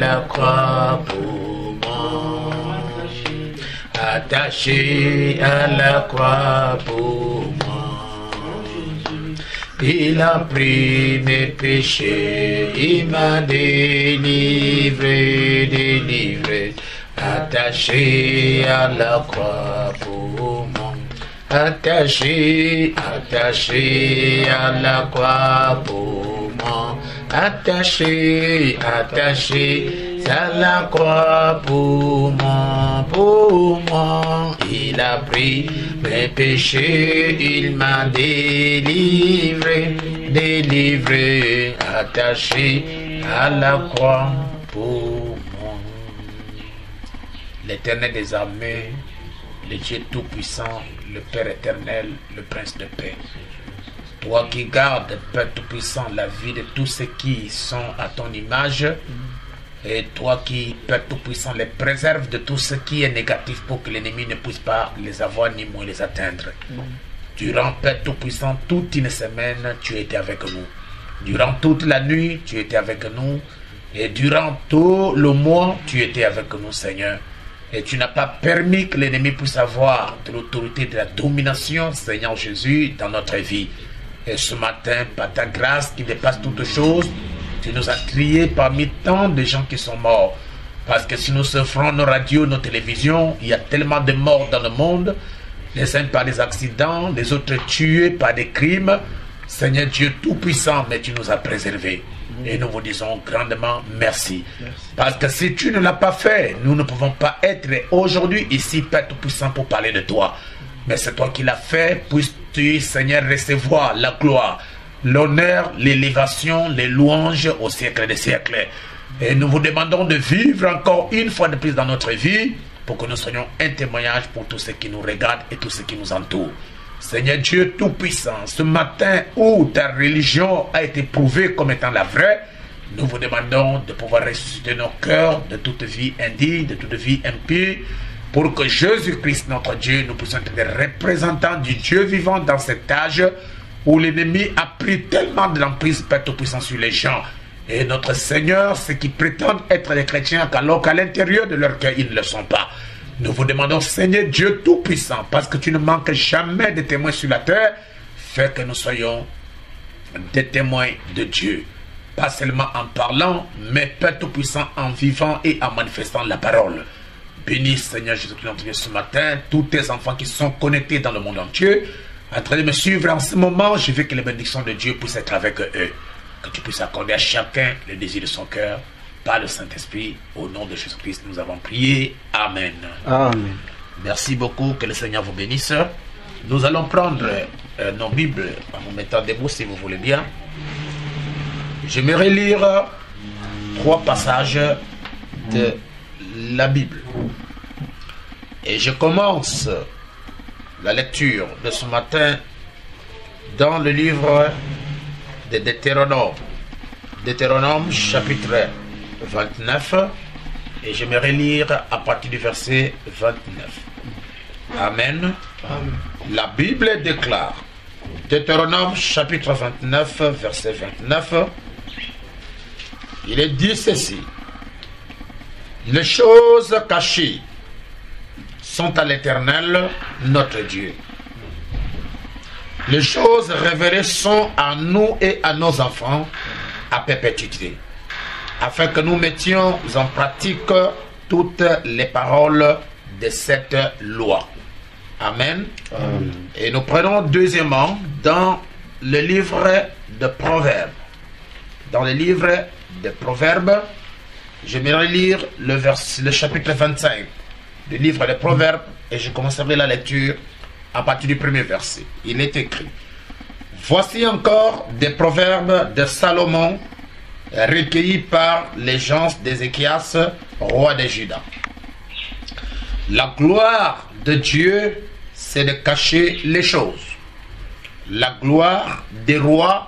la croix pour moi. Attaché à la croix pour moi. Il a pris mes péchés, il m'a délivré. Attaché à la croix pour moi. Attaché à la croix pour moi. Attaché à la croix pour moi. Il a pris mes péchés, il m'a délivré. Attaché à la croix pour moi. L'Éternel des armées, le Dieu Tout-Puissant, le Père éternel, le Prince de paix. Toi qui gardes, Père Tout-Puissant, la vie de tous ceux qui sont à ton image, et toi qui, Père Tout-Puissant, les préserves de tout ce qui est négatif pour que l'ennemi ne puisse pas les avoir ni moins les atteindre. Durant, Père Tout-Puissant, toute une semaine, tu étais avec nous. Durant toute la nuit, tu étais avec nous. Et durant tout le mois, tu étais avec nous, Seigneur. Et tu n'as pas permis que l'ennemi puisse avoir de l'autorité, de la domination, Seigneur Jésus, dans notre vie. Et ce matin, par ta grâce qui dépasse toutes choses, tu nous as crié parmi tant de gens qui sont morts. Parce que si nous souffrons nos radios, nos télévisions, il y a tellement de morts dans le monde, les uns par des accidents, les autres tués par des crimes. Seigneur Dieu Tout-Puissant, mais tu nous as préservés. Et nous vous disons grandement merci. Parce que si tu ne l'as pas fait, nous ne pouvons pas être aujourd'hui ici, Père Tout-Puissant, pour parler de toi. Mais c'est toi qui l'as fait. Puisses-tu, Seigneur, recevoir la gloire, l'honneur, l'élévation, les louanges au siècle des siècles. Et nous vous demandons de vivre encore une fois de plus dans notre vie pour que nous soyons un témoignage pour tous ceux qui nous regardent et tous ceux qui nous entourent. Seigneur Dieu Tout-Puissant, ce matin où ta religion a été prouvée comme étant la vraie, nous vous demandons de pouvoir ressusciter nos cœurs de toute vie indigne, de toute vie impie, pour que Jésus-Christ, notre Dieu, nous puissions être des représentants du Dieu vivant dans cet âge où l'ennemi a pris tellement de l'emprise, Père Tout-Puissant, sur les gens. Et notre Seigneur, ceux qui prétendent être des chrétiens, alors qu'à l'intérieur de leur cœur, ils ne le sont pas. Nous vous demandons, Seigneur Dieu Tout-Puissant, parce que tu ne manques jamais de témoins sur la terre, fais que nous soyons des témoins de Dieu. Pas seulement en parlant, mais Père Tout-Puissant en vivant et en manifestant la parole. Bénis, Seigneur Jésus-Christ, notre Dieu, ce matin, tous tes enfants qui sont connectés dans le monde entier, en train de me suivre en ce moment, je veux que les bénédictions de Dieu puissent être avec eux. Que tu puisses accorder à chacun le désir de son cœur. Par le Saint-Esprit, au nom de Jésus-Christ, nous avons prié. Amen. Amen. Merci beaucoup, que le Seigneur vous bénisse. Nous allons prendre nos Bibles en nous mettant debout, si vous voulez bien. J'aimerais lire 3 passages de la Bible. Et je commence la lecture de ce matin dans le livre de Deutéronome. Deutéronome, chapitre 29, et j'aimerais lire à partir du verset 29. Amen. Amen. La Bible déclare, Deutéronome chapitre 29, verset 29, il est dit ceci: les choses cachées sont à l'Éternel notre Dieu. Les choses révélées sont à nous et à nos enfants à perpétuité, afin que nous mettions en pratique toutes les paroles de cette loi. Amen. Amen. Et nous prenons deuxièmement dans le livre de Proverbes. Dans le livre de Proverbes, j'aimerais lire le chapitre 25 du livre de Proverbes, et je commencerai la lecture à partir du premier verset. Il est écrit: voici encore des proverbes de Salomon recueillis par les gens d'Ézéchias, roi de Juda. La gloire de Dieu, c'est de cacher les choses. La gloire des rois,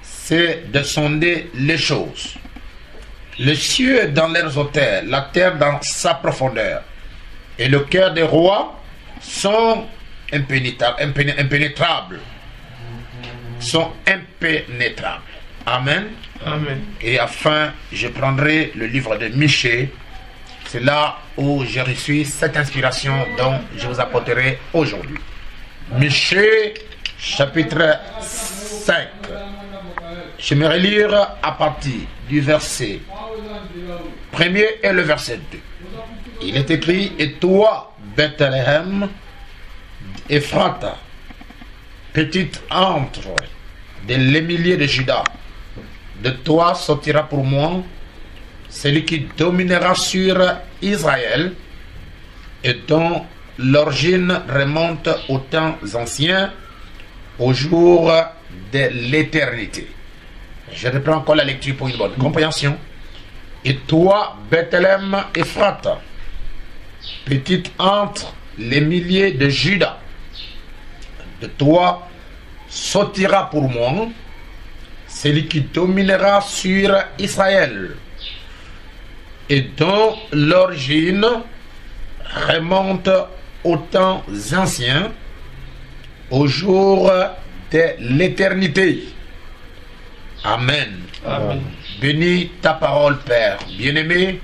c'est de sonder les choses. Les cieux dans leurs hauteurs, la terre dans sa profondeur, et le cœur des rois sont impénétrables. Sont impénétrables. Amen. Amen. Et enfin, je prendrai le livre de Michée. C'est là où j'ai reçu cette inspiration dont je vous apporterai aujourd'hui. Michée, chapitre 5. J'aimerais lire à partir du verset 1er et le verset 2. Il est écrit: et toi, Bethléem, Ephrata, petite entre les milliers de Juda, de toi sortira pour moi celui qui dominera sur Israël et dont l'origine remonte aux temps anciens, au jour de l'éternité. Je reprends encore la lecture pour une bonne compréhension. Et toi, Bethléem Ephrata, petite entre les milliers de Juda, de toi sortira pour moi celui qui dominera sur Israël et dont l'origine remonte aux temps anciens, au jour de l'éternité. Amen. Amen. Bénis ta parole, Père bien-aimé,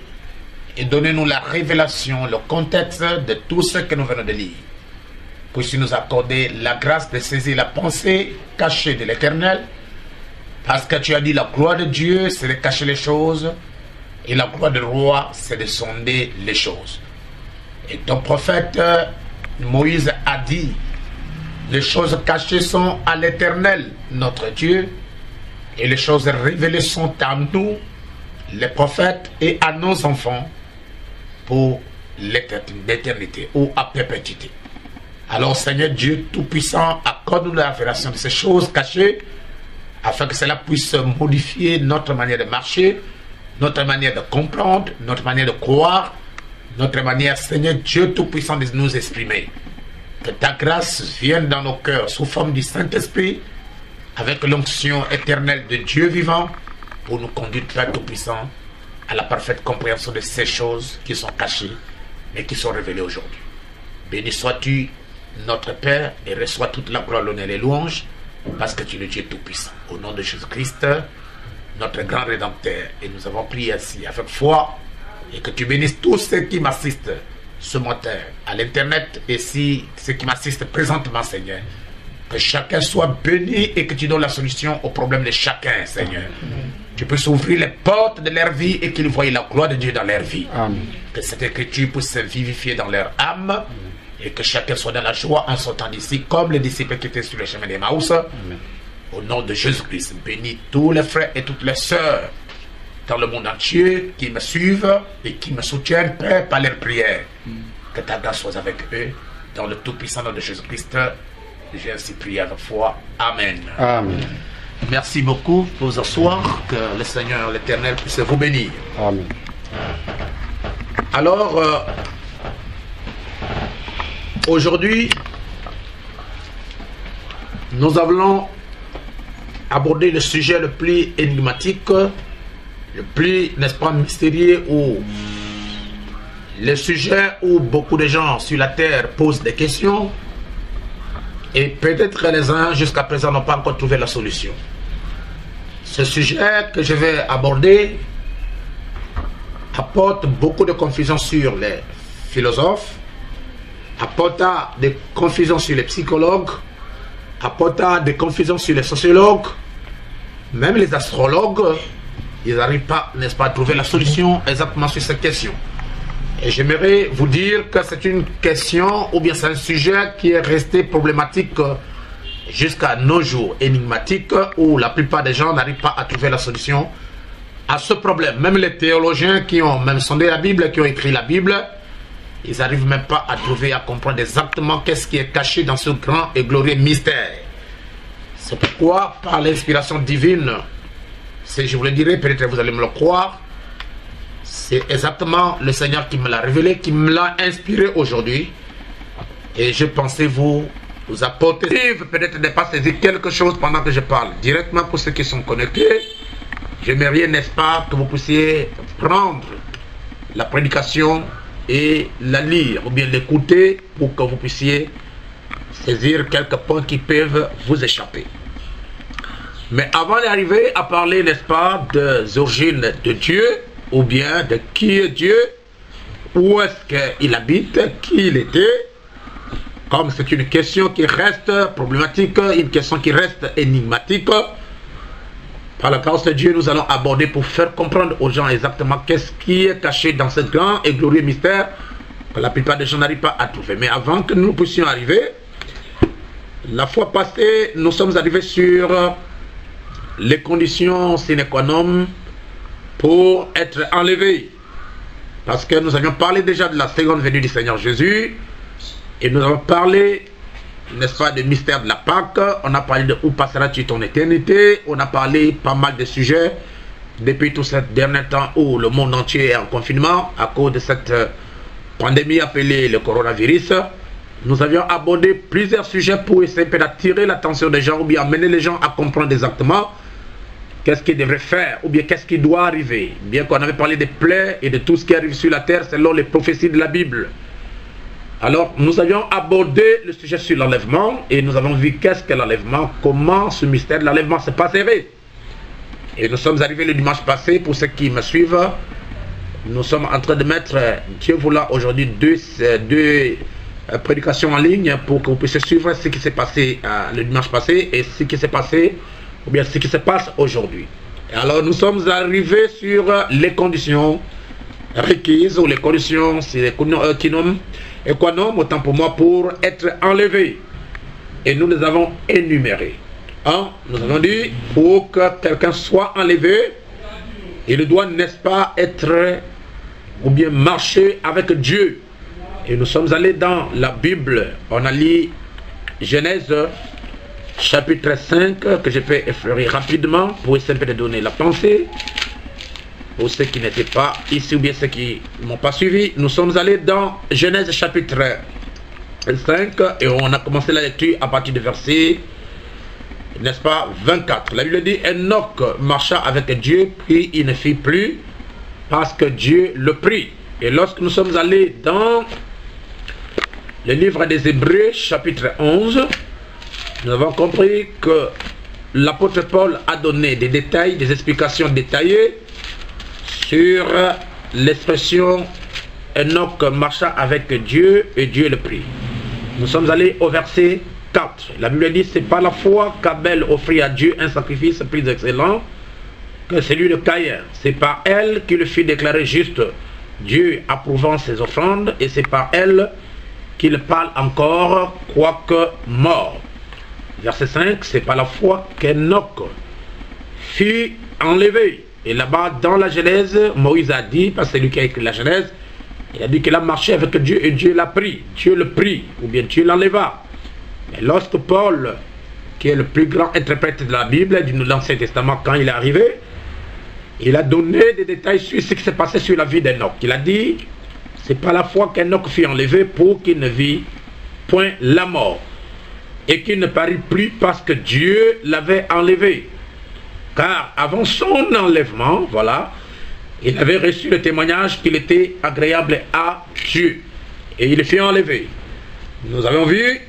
et donnez-nous la révélation, le contexte de tout ce que nous venons de lire. Puisses-tu nous accorder la grâce de saisir la pensée cachée de l'Éternel, parce que tu as dit la gloire de Dieu, c'est de cacher les choses, et la gloire du roi, c'est de sonder les choses. Et ton prophète Moïse a dit: les choses cachées sont à l'Éternel, notre Dieu, et les choses révélées sont à nous, les prophètes, et à nos enfants, pour l'éternité ou à perpétuité. Alors, Seigneur Dieu Tout-Puissant, accorde-nous la révélation de ces choses cachées, afin que cela puisse modifier notre manière de marcher, notre manière de comprendre, notre manière de croire, notre manière, Seigneur Dieu Tout-Puissant, de nous exprimer. Que ta grâce vienne dans nos cœurs sous forme du Saint-Esprit, avec l'onction éternelle de Dieu vivant, pour nous conduire, Père Tout-Puissant, à la parfaite compréhension de ces choses qui sont cachées, mais qui sont révélées aujourd'hui. Béni sois-tu, notre Père, et reçois toute la gloire, l'honneur et les louanges, parce que tu es le Dieu Tout-Puissant. Au nom de Jésus-Christ, notre grand Rédempteur. Et nous avons prié ainsi avec foi, et que tu bénisses tous ceux qui m'assistent ce matin à l'internet, et si ceux qui m'assistent présentement, Seigneur. Que chacun soit béni et que tu donnes la solution aux problèmes de chacun, Seigneur. Tu peux ouvrir les portes de leur vie et qu'ils voient la gloire de Dieu dans leur vie. Amen. Que cette écriture puisse se vivifier dans leur âme et que chacun soit dans la joie en sortant d'ici, comme les disciples qui étaient sur le chemin d'Emmaüs. Au nom de Jésus-Christ, bénis tous les frères et toutes les sœurs dans le monde entier qui me suivent et qui me soutiennent, Père, par leurs prières. Que ta grâce soit avec eux, dans le tout-puissant nom de Jésus-Christ. J'ai ainsi prié avec foi. Amen. Amen. Merci beaucoup pour vous asseoir. Que le Seigneur, l'Éternel, puisse vous bénir. Amen. Alors, aujourd'hui, nous allons aborder le sujet le plus énigmatique, le plus, n'est-ce pas, mystérieux, ou le sujet où beaucoup de gens sur la terre posent des questions. Et peut-être les uns, jusqu'à présent, n'ont pas encore trouvé la solution. Ce sujet que je vais aborder apporte beaucoup de confusion sur les philosophes, apporte des confusions sur les psychologues, apporte des confusions sur les sociologues, même les astrologues, ils n'arrivent pas, n'est-ce pas, à trouver la solution exactement sur cette question. Et j'aimerais vous dire que c'est une question, ou bien c'est un sujet qui est resté problématique jusqu'à nos jours, énigmatique, où la plupart des gens n'arrivent pas à trouver la solution à ce problème. Même les théologiens qui ont même sondé la Bible, qui ont écrit la Bible, ils n'arrivent même pas à trouver, à comprendre exactement qu'est-ce qui est caché dans ce grand et glorieux mystère. C'est pourquoi, par l'inspiration divine, je vous le dirai, peut-être vous allez me le croire, c'est exactement le Seigneur qui me l'a révélé, qui me l'a inspiré aujourd'hui. Et je pensais vous apporter, peut-être ne pas saisir quelque chose pendant que je parle. Directement pour ceux qui sont connectés, j'aimerais, n'est-ce pas, que vous puissiez prendre la prédication et la lire, ou bien l'écouter, pour que vous puissiez saisir quelques points qui peuvent vous échapper. Mais avant d'arriver à parler, n'est-ce pas, des origines de Dieu, ou bien de qui est Dieu, où est-ce qu'il habite, qui il était, comme c'est une question qui reste problématique, une question qui reste énigmatique, par la grâce de Dieu, nous allons aborder pour faire comprendre aux gens exactement qu'est-ce qui est caché dans ce grand et glorieux mystère que la plupart des gens n'arrivent pas à trouver. Mais avant que nous puissions arriver, la fois passée, nous sommes arrivés sur les conditions sine qua non pour être enlevés. Parce que nous avions parlé déjà de la seconde venue du Seigneur Jésus, et nous avons parlé, n'est-ce pas, du mystère de la Pâque. On a parlé de où passeras-tu ton éternité. On a parlé pas mal de sujets depuis tout ce dernier temps où le monde entier est en confinement à cause de cette pandémie appelée le coronavirus. Nous avions abordé plusieurs sujets pour essayer d'attirer l'attention des gens ou bien amener les gens à comprendre exactement qu'est-ce qu'ils devraient faire ou bien qu'est-ce qui doit arriver. Bien qu'on avait parlé des plaies et de tout ce qui arrive sur la terre selon les prophéties de la Bible. Alors, nous avions abordé le sujet sur l'enlèvement et nous avons vu qu'est-ce que l'enlèvement, comment ce mystère de l'enlèvement se passerait. Et nous sommes arrivés le dimanche passé, pour ceux qui me suivent, nous sommes en train de mettre, Dieu voulant, aujourd'hui deux prédications en ligne pour que vous puissiez suivre ce qui s'est passé le dimanche passé et ce qui s'est passé, ou bien ce qui se passe aujourd'hui. Alors, nous sommes arrivés sur les conditions requises ou les conditions économes, autant pour moi, pour être enlevé. Et nous les avons énumérés. Nous avons dit, pour que quelqu'un soit enlevé, il doit, n'est-ce pas, être ou bien marcher avec Dieu. Et nous sommes allés dans la Bible. On a lu Genèse chapitre 5, que je vais effleurer rapidement pour essayer de donner la pensée. Pour ceux qui n'étaient pas ici ou bien ceux qui ne m'ont pas suivi, nous sommes allés dans Genèse chapitre 5 et on a commencé la lecture à partir du verset, n'est-ce pas, 24. La Bible dit, Enoch marcha avec Dieu, puis il ne fit plus parce que Dieu le prit. Et lorsque nous sommes allés dans le livre des Hébreux chapitre 11, nous avons compris que l'apôtre Paul a donné des détails, des explications détaillées sur l'expression Enoch marcha avec Dieu et Dieu le prit. Nous sommes allés au verset 4. La Bible dit, c'est par la foi qu'Abel offrit à Dieu un sacrifice plus excellent que celui de Caïn. C'est par elle qu'il le fit déclarer juste, Dieu approuvant ses offrandes, et c'est par elle qu'il parle encore, quoique mort. Verset 5, c'est par la foi qu'Enoch fut enlevé. Et là-bas, dans la Genèse, Moïse a dit, parce que c'est lui qui a écrit la Genèse, il a dit qu'il a marché avec Dieu et Dieu l'a pris. Dieu le prit, ou bien Dieu l'enleva. Mais lorsque Paul, qui est le plus grand interprète de la Bible, de l'Ancien Testament, quand il est arrivé, il a donné des détails sur ce qui s'est passé sur la vie d'Enoch. Il a dit, c'est par la foi qu'Enoch fut enlevé pour qu'il ne vit point la mort. Et qu'il ne parut plus parce que Dieu l'avait enlevé. Car avant son enlèvement, voilà, il avait reçu le témoignage qu'il était agréable à Dieu. Et il fut enlevé. Nous avons vu,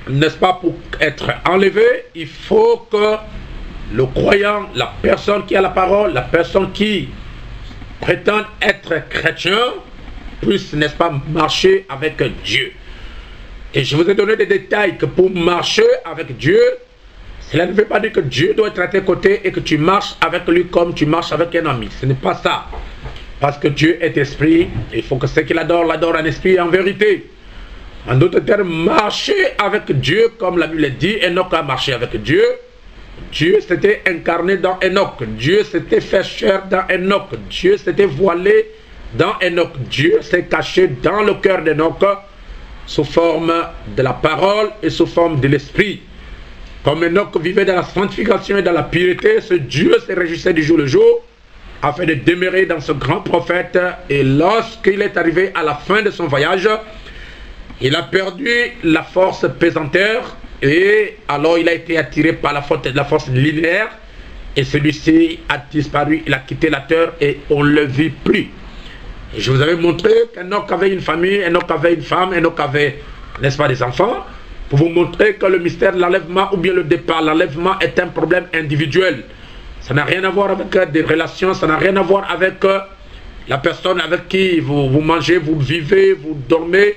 n'est-ce pas, pour être enlevé, il faut que le croyant, la personne qui a la parole, la personne qui prétend être chrétien, puisse, n'est-ce pas, marcher avec Dieu. Et je vous ai donné des détails que pour marcher avec Dieu, cela ne veut pas dire que Dieu doit être à tes côtés et que tu marches avec lui comme tu marches avec un ami. Ce n'est pas ça. Parce que Dieu est esprit, il faut que ceux qui l'adorent, l'adorent en esprit et en vérité. En d'autres termes, marcher avec Dieu, comme la Bible dit, Enoch a marché avec Dieu. Dieu s'était incarné dans Enoch. Dieu s'était fait chair dans Enoch. Dieu s'était voilé dans Enoch. Dieu s'est caché dans le cœur d'Enoch sous forme de la parole et sous forme de l'esprit. Comme Enoch vivait dans la sanctification et dans la pureté, ce Dieu se réjouissait du jour le jour afin de demeurer dans ce grand prophète. Et lorsqu'il est arrivé à la fin de son voyage, il a perdu la force pesanteur et alors il a été attiré par la force linéaire et celui-ci a disparu, il a quitté la terre et on ne le vit plus. Et je vous avais montré qu'Enoch avait une famille, Enoch avait une femme, Enoch avait, n'est-ce pas, des enfants. pour vous montrer que le mystère de l'enlèvement ou bien le départ, l'enlèvement est un problème individuel. Ça n'a rien à voir avec des relations, ça n'a rien à voir avec la personne avec qui vous mangez, vous vivez, vous dormez,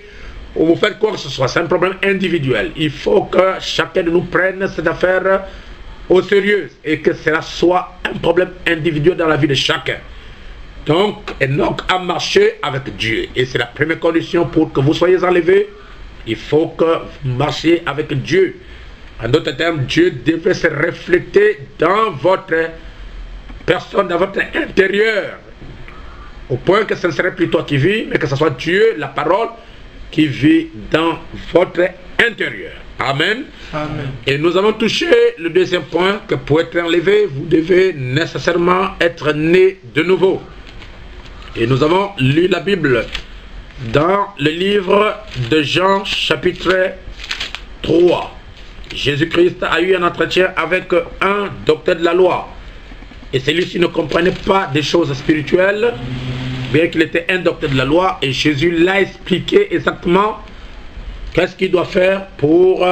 ou vous faites quoi que ce soit. C'est un problème individuel. Il faut que chacun de nous prenne cette affaire au sérieux et que cela soit un problème individuel dans la vie de chacun. Donc a marché avec Dieu. Et c'est la première condition pour que vous soyez enlevés. Il faut que vous marchiez avec Dieu. En d'autres termes, Dieu devait se refléter dans votre personne, dans votre intérieur. Au point que ce ne serait plus toi qui vis, mais que ce soit Dieu, la parole, qui vit dans votre intérieur. Amen. Amen. Et nous avons touché le deuxième point, que pour être enlevé, vous devez nécessairement être né de nouveau. Et nous avons lu la Bible dans le livre de Jean, chapitre 3. Jésus-Christ a eu un entretien avec un docteur de la loi. Et celui-ci ne comprenait pas des choses spirituelles, bien qu'il était un docteur de la loi. Et Jésus l'a expliqué exactement qu'est-ce qu'il doit faire pour,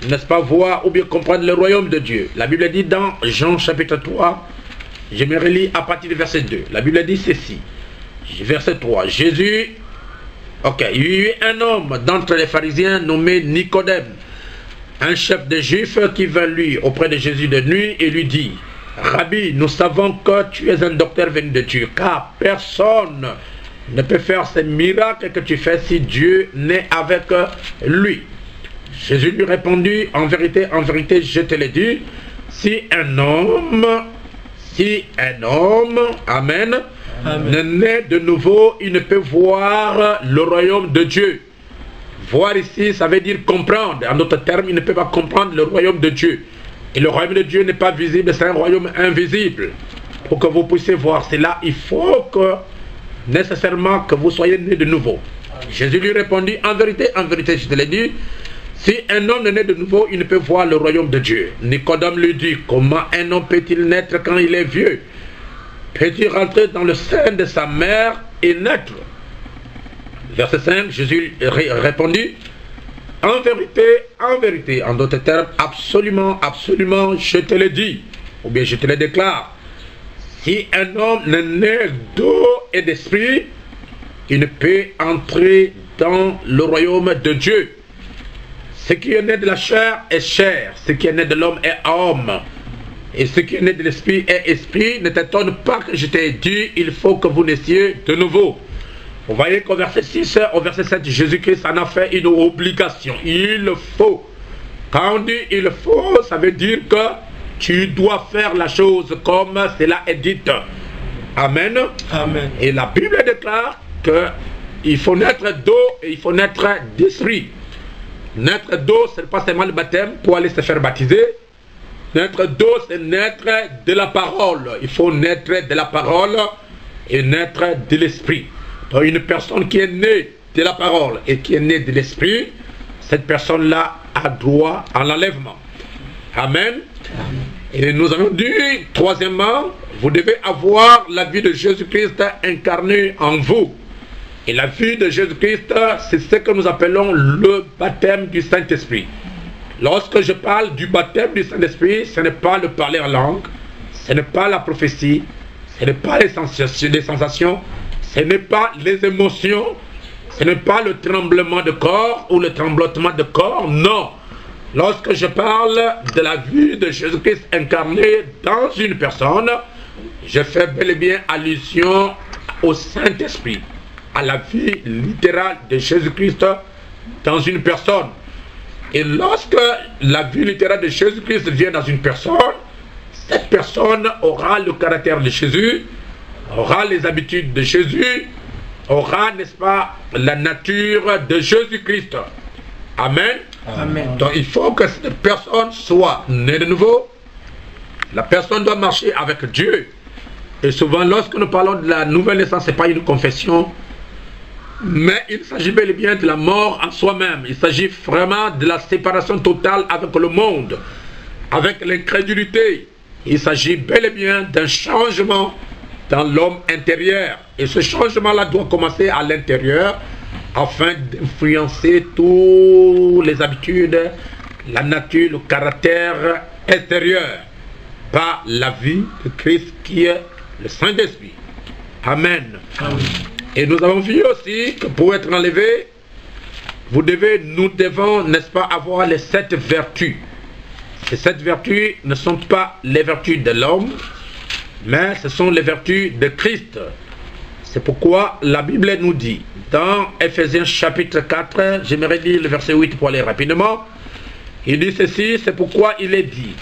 n'est-ce pas, voir ou bien comprendre le royaume de Dieu. La Bible dit dans Jean chapitre 3, je me relis à partir du verset 2. La Bible dit ceci, verset 3. Jésus, il y eut un homme d'entre les pharisiens nommé Nicodème, un chef des Juifs qui vint lui auprès de Jésus de nuit et lui dit, Rabbi, nous savons que tu es un docteur venu de Dieu, car personne ne peut faire ces miracles que tu fais si Dieu n'est avec lui. Jésus lui répondit, en vérité, je te l'ai dit, si un homme, amen, ne naît de nouveau, il ne peut voir le royaume de Dieu. Voir ici, ça veut dire comprendre. En d'autres termes, il ne peut pas comprendre le royaume de Dieu. Et le royaume de Dieu n'est pas visible, c'est un royaume invisible. Pour que vous puissiez voir cela, il faut que nécessairement que vous soyez né de nouveau. Jésus lui répondit, en vérité, je te l'ai dit, si un homme ne naît de nouveau, il ne peut voir le royaume de Dieu. Nicodème lui dit, comment un homme peut-il naître quand il est vieux? Peut-il rentrer dans le sein de sa mère et naître? Verset 5, Jésus répondit, en vérité, en d'autres termes, absolument, je te le dis, ou bien je te le déclare, si un homme ne naît d'eau et d'esprit, il ne peut entrer dans le royaume de Dieu. Ce qui est né de la chair est chair, ce qui est né de l'homme est homme, et ce qui est né de l'esprit est esprit. Ne t'étonne pas que je t'ai dit, il faut que vous naissiez de nouveau. Vous voyez qu'au verset 6, au verset 7, Jésus-Christ en a fait une obligation. Il faut. Quand on dit il faut, ça veut dire que tu dois faire la chose comme cela est dit. Amen. Amen. Et la Bible déclare qu'il faut naître d'eau et il faut naître d'esprit. Naître d'eau, ce n'est pas seulement le baptême pour aller se faire baptiser. Naître d'eau, c'est naître de la parole. Il faut naître de la parole et naître de l'esprit. Donc une personne qui est née de la parole et qui est née de l'esprit, cette personne-là a droit à l'enlèvement. Amen. Et nous avons dit, troisièmement, vous devez avoir la vie de Jésus-Christ incarnée en vous. Et la vie de Jésus-Christ, c'est ce que nous appelons le baptême du Saint-Esprit. Lorsque je parle du baptême du Saint-Esprit, ce n'est pas le parler en langue, ce n'est pas la prophétie, ce n'est pas les sensations, ce n'est pas les émotions, ce n'est pas le tremblement de corps ou le tremblotement de corps, non. Lorsque je parle de la vie de Jésus-Christ incarné dans une personne, je fais bel et bien allusion au Saint-Esprit, à la vie littérale de Jésus-Christ dans une personne. Et lorsque la vie littérale de Jésus-Christ vient dans une personne, cette personne aura le caractère de Jésus, aura les habitudes de Jésus, aura, n'est-ce pas, la nature de Jésus-Christ. Amen. Amen. Donc il faut que cette personne soit née de nouveau. La personne doit marcher avec Dieu. Et souvent, lorsque nous parlons de la nouvelle naissance, ce n'est pas une confession, mais il s'agit bel et bien de la mort en soi-même. Il s'agit vraiment de la séparation totale avec le monde, avec l'incrédulité. Il s'agit bel et bien d'un changement dans l'homme intérieur. Et ce changement-là doit commencer à l'intérieur afin d'influencer toutes les habitudes, la nature, le caractère extérieur par la vie de Christ qui est le Saint-Esprit. Amen. Amen. Et nous avons vu aussi que pour être enlevé, nous devons, n'est-ce pas, avoir les 7 vertus. Ces 7 vertus ne sont pas les vertus de l'homme, mais ce sont les vertus de Christ. C'est pourquoi la Bible nous dit, dans Ephésiens chapitre 4, j'aimerais lire le verset 8 pour aller rapidement, il dit ceci, c'est pourquoi il est dit,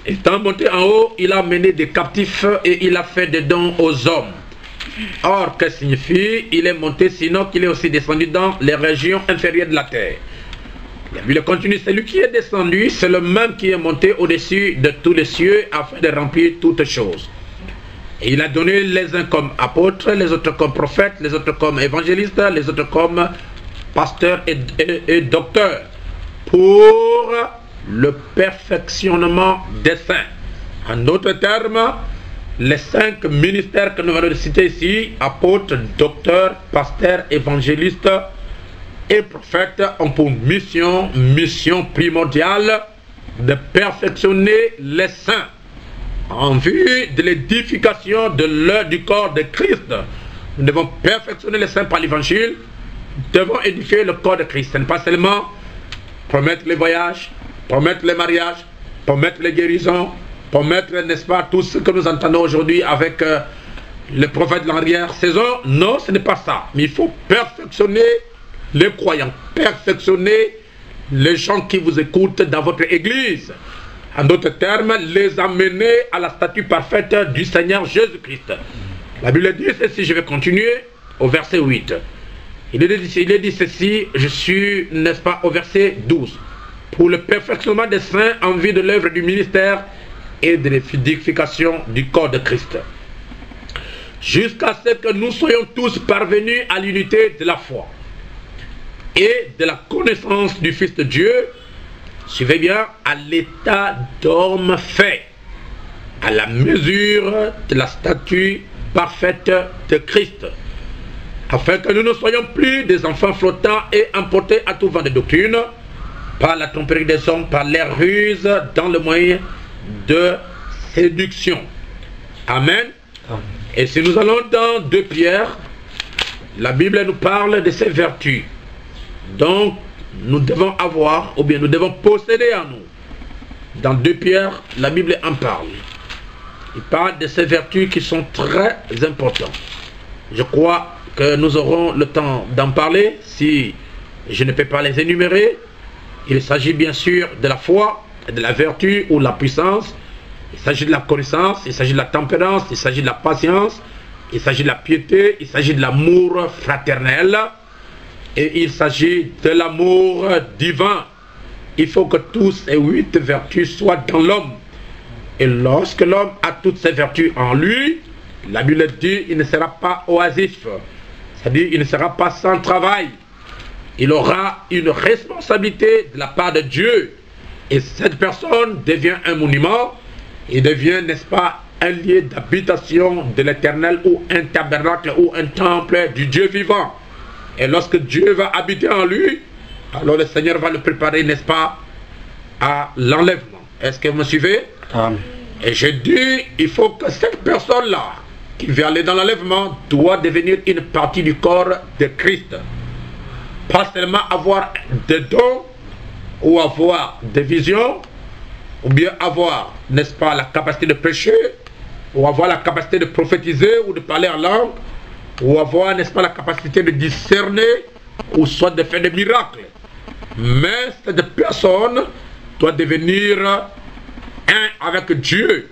étant monté en haut, il a mené des captifs et il a fait des dons aux hommes. Or, que signifie, il est monté, sinon qu'il est aussi descendu dans les régions inférieures de la terre. La Bible continue, celui qui est descendu, c'est le même qui est monté au-dessus de tous les cieux afin de remplir toutes choses. Et il a donné les uns comme apôtres, les autres comme prophètes, les autres comme évangélistes, les autres comme pasteurs et docteurs, pour le perfectionnement des saints. En d'autres termes, les 5 ministères que nous allons citer ici, apôtres, docteurs, pasteurs, évangélistes et prophètes, ont pour mission primordiale de perfectionner les saints en vue de l'édification de l'œuvre du corps de Christ. Nous devons perfectionner les saints par l'évangile, nous devons édifier le corps de Christ. Ce n'est pas seulement promettre les voyages, promettre les mariages, promettre les guérisons, promettre, n'est-ce pas, tout ce que nous entendons aujourd'hui avec les prophètes de l'arrière-saison. Non, ce n'est pas ça. Mais il faut perfectionner les croyants, perfectionner les gens qui vous écoutent dans votre église. En d'autres termes, les amener à la statue parfaite du Seigneur Jésus-Christ. La Bible dit ceci, je vais continuer au verset 8. Il est dit ceci, je suis, n'est-ce pas, au verset 12. Pour le perfectionnement des saints en vue de l'œuvre du ministère et de l'édification du corps de Christ. Jusqu'à ce que nous soyons tous parvenus à l'unité de la foi et de la connaissance du Fils de Dieu, suivez bien, à l'état d'homme fait, à la mesure de la statue parfaite de Christ, afin que nous ne soyons plus des enfants flottants et emportés à tout vent de doctrine, par la tromperie des hommes, par les ruses, dans le moyen de séduction. Amen. Amen. Et si nous allons dans 2 Pierre, la Bible nous parle de ces vertus. Donc, nous devons avoir, ou bien nous devons posséder en nous. Dans 2 Pierre, la Bible en parle. Il parle de ces vertus qui sont très importantes. Je crois que nous aurons le temps d'en parler si je ne peux pas les énumérer. Il s'agit bien sûr de la foi, de la vertu ou la puissance. Il s'agit de la connaissance, il s'agit de la tempérance, il s'agit de la patience, il s'agit de la piété, il s'agit de l'amour fraternel et il s'agit de l'amour divin. Il faut que tous ces 8 vertus soient dans l'homme. Et lorsque l'homme a toutes ces vertus en lui, la Bible dit il ne sera pas oisif, c'est-à-dire il ne sera pas sans travail. Il aura une responsabilité de la part de Dieu. Et cette personne devient un monument, il devient, n'est-ce pas, un lieu d'habitation de l'Éternel ou un tabernacle ou un temple du Dieu vivant. Et lorsque Dieu va habiter en lui, alors le Seigneur va le préparer, n'est-ce pas, à l'enlèvement. Est-ce que vous me suivez? Amen. Et je dis, il faut que cette personne-là, qui veut aller dans l'enlèvement, doit devenir une partie du corps de Christ. Pas seulement avoir des dons, ou avoir des visions, ou bien avoir, n'est-ce pas, la capacité de prêcher, ou avoir la capacité de prophétiser, ou de parler en langue, ou avoir, n'est-ce pas, la capacité de discerner, ou soit de faire des miracles. Mais cette personne doit devenir un avec Dieu.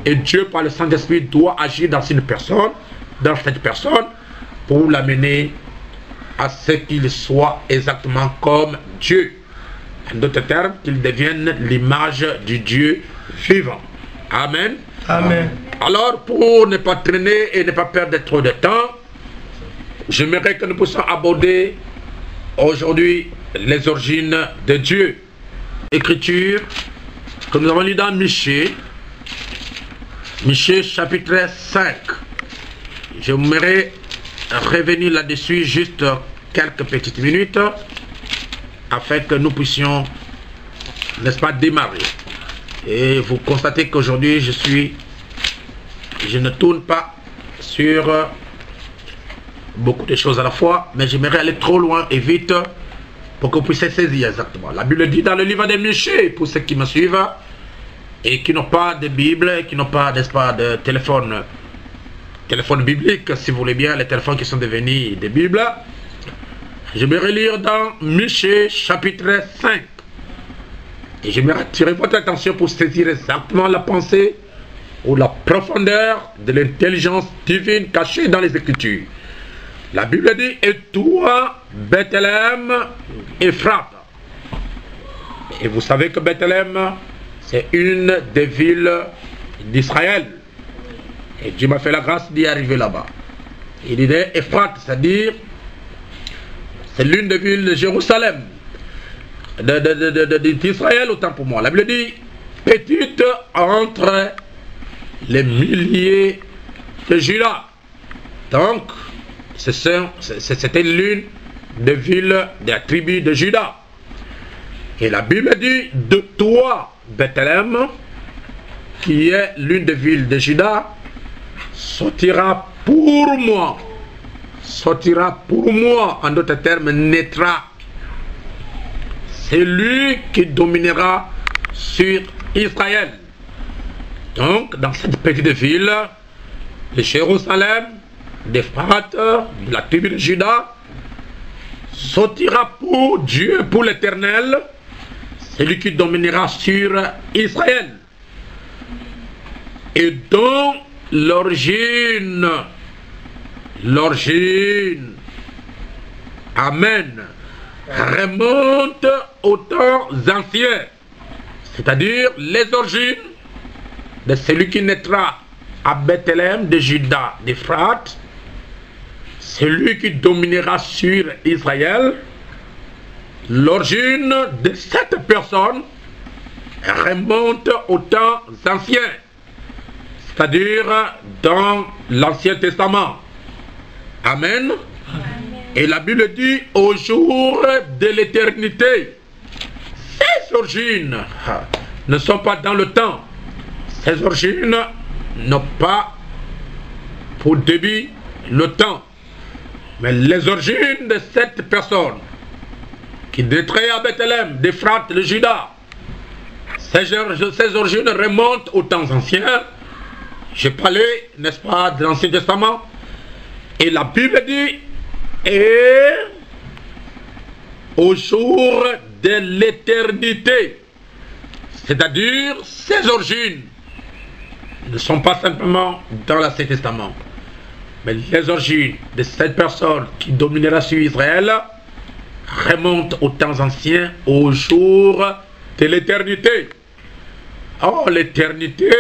Et Dieu, par le Saint-Esprit, doit agir dans cette personne, pour l'amener à ce qu'il soit exactement comme Dieu. En d'autres termes, qu'il devienne l'image du Dieu vivant. Amen. Amen. Alors, pour ne pas traîner et ne pas perdre trop de temps, j'aimerais que nous puissions aborder aujourd'hui les origines de Dieu. Écriture que nous avons lu dans Michée, chapitre 5. J'aimerais revenir là-dessus juste quelques petites minutes afin que nous puissions, n'est-ce pas, démarrer. Et vous constatez qu'aujourd'hui, je ne tourne pas sur beaucoup de choses à la fois, mais j'aimerais aller trop loin et vite pour que vous puissiez saisir exactement. La Bible dit dans le livre des Michée, pour ceux qui me suivent et qui n'ont pas de Bible, qui n'ont pas, n'est-ce pas, de téléphone biblique, si vous voulez bien, les téléphones qui sont devenus des Bibles. J'aimerais lire dans Michée chapitre 5. Et j'aimerais attirer votre attention pour saisir exactement la pensée ou la profondeur de l'intelligence divine cachée dans les Écritures. La Bible dit: et toi, Bethléem, Ephrata. Et vous savez que Bethléem, c'est une des villes d'Israël. Et Dieu m'a fait la grâce d'y arriver là-bas. Il disait Ephrata, c'est-à-dire, c'est l'une des villes de Jérusalem, d'Israël, autant pour moi. La Bible dit petite entre les milliers de Juda. Donc, c'était l'une des villes de la tribu de Juda. Et la Bible dit: de toi, Bethléem, qui est l'une des villes de Juda, sortira pour moi, en d'autres termes, naîtra celui qui dominera sur Israël. Donc, dans cette petite ville de Jérusalem, d'Ephrate, de la tribu de Juda, sortira pour Dieu, pour l'Éternel, celui qui dominera sur Israël, et dont l'origine, amen, remonte aux temps anciens, c'est-à-dire les origines de celui qui naîtra à Bethléem de Juda, d'Ephrate, celui qui dominera sur Israël. L'origine de cette personne remonte aux temps anciens, c'est-à-dire dans l'Ancien Testament. Amen. Et la Bible dit: au jour de l'éternité. Ces origines ne sont pas dans le temps. Ces origines n'ont pas pour début le temps. Mais les origines de cette personne qui naîtrait à Bethléem, d'Ephrate, de Juda, ces origines remontent aux temps anciens. J'ai parlé, n'est-ce pas, de l'Ancien Testament. Et la Bible dit: et au jour de l'éternité. C'est-à-dire, ces origines ne sont pas simplement dans l'Ancien Testament, mais les origines de cette personne qui dominera sur Israël remontent aux temps anciens, au jour de l'éternité. Or, l'éternité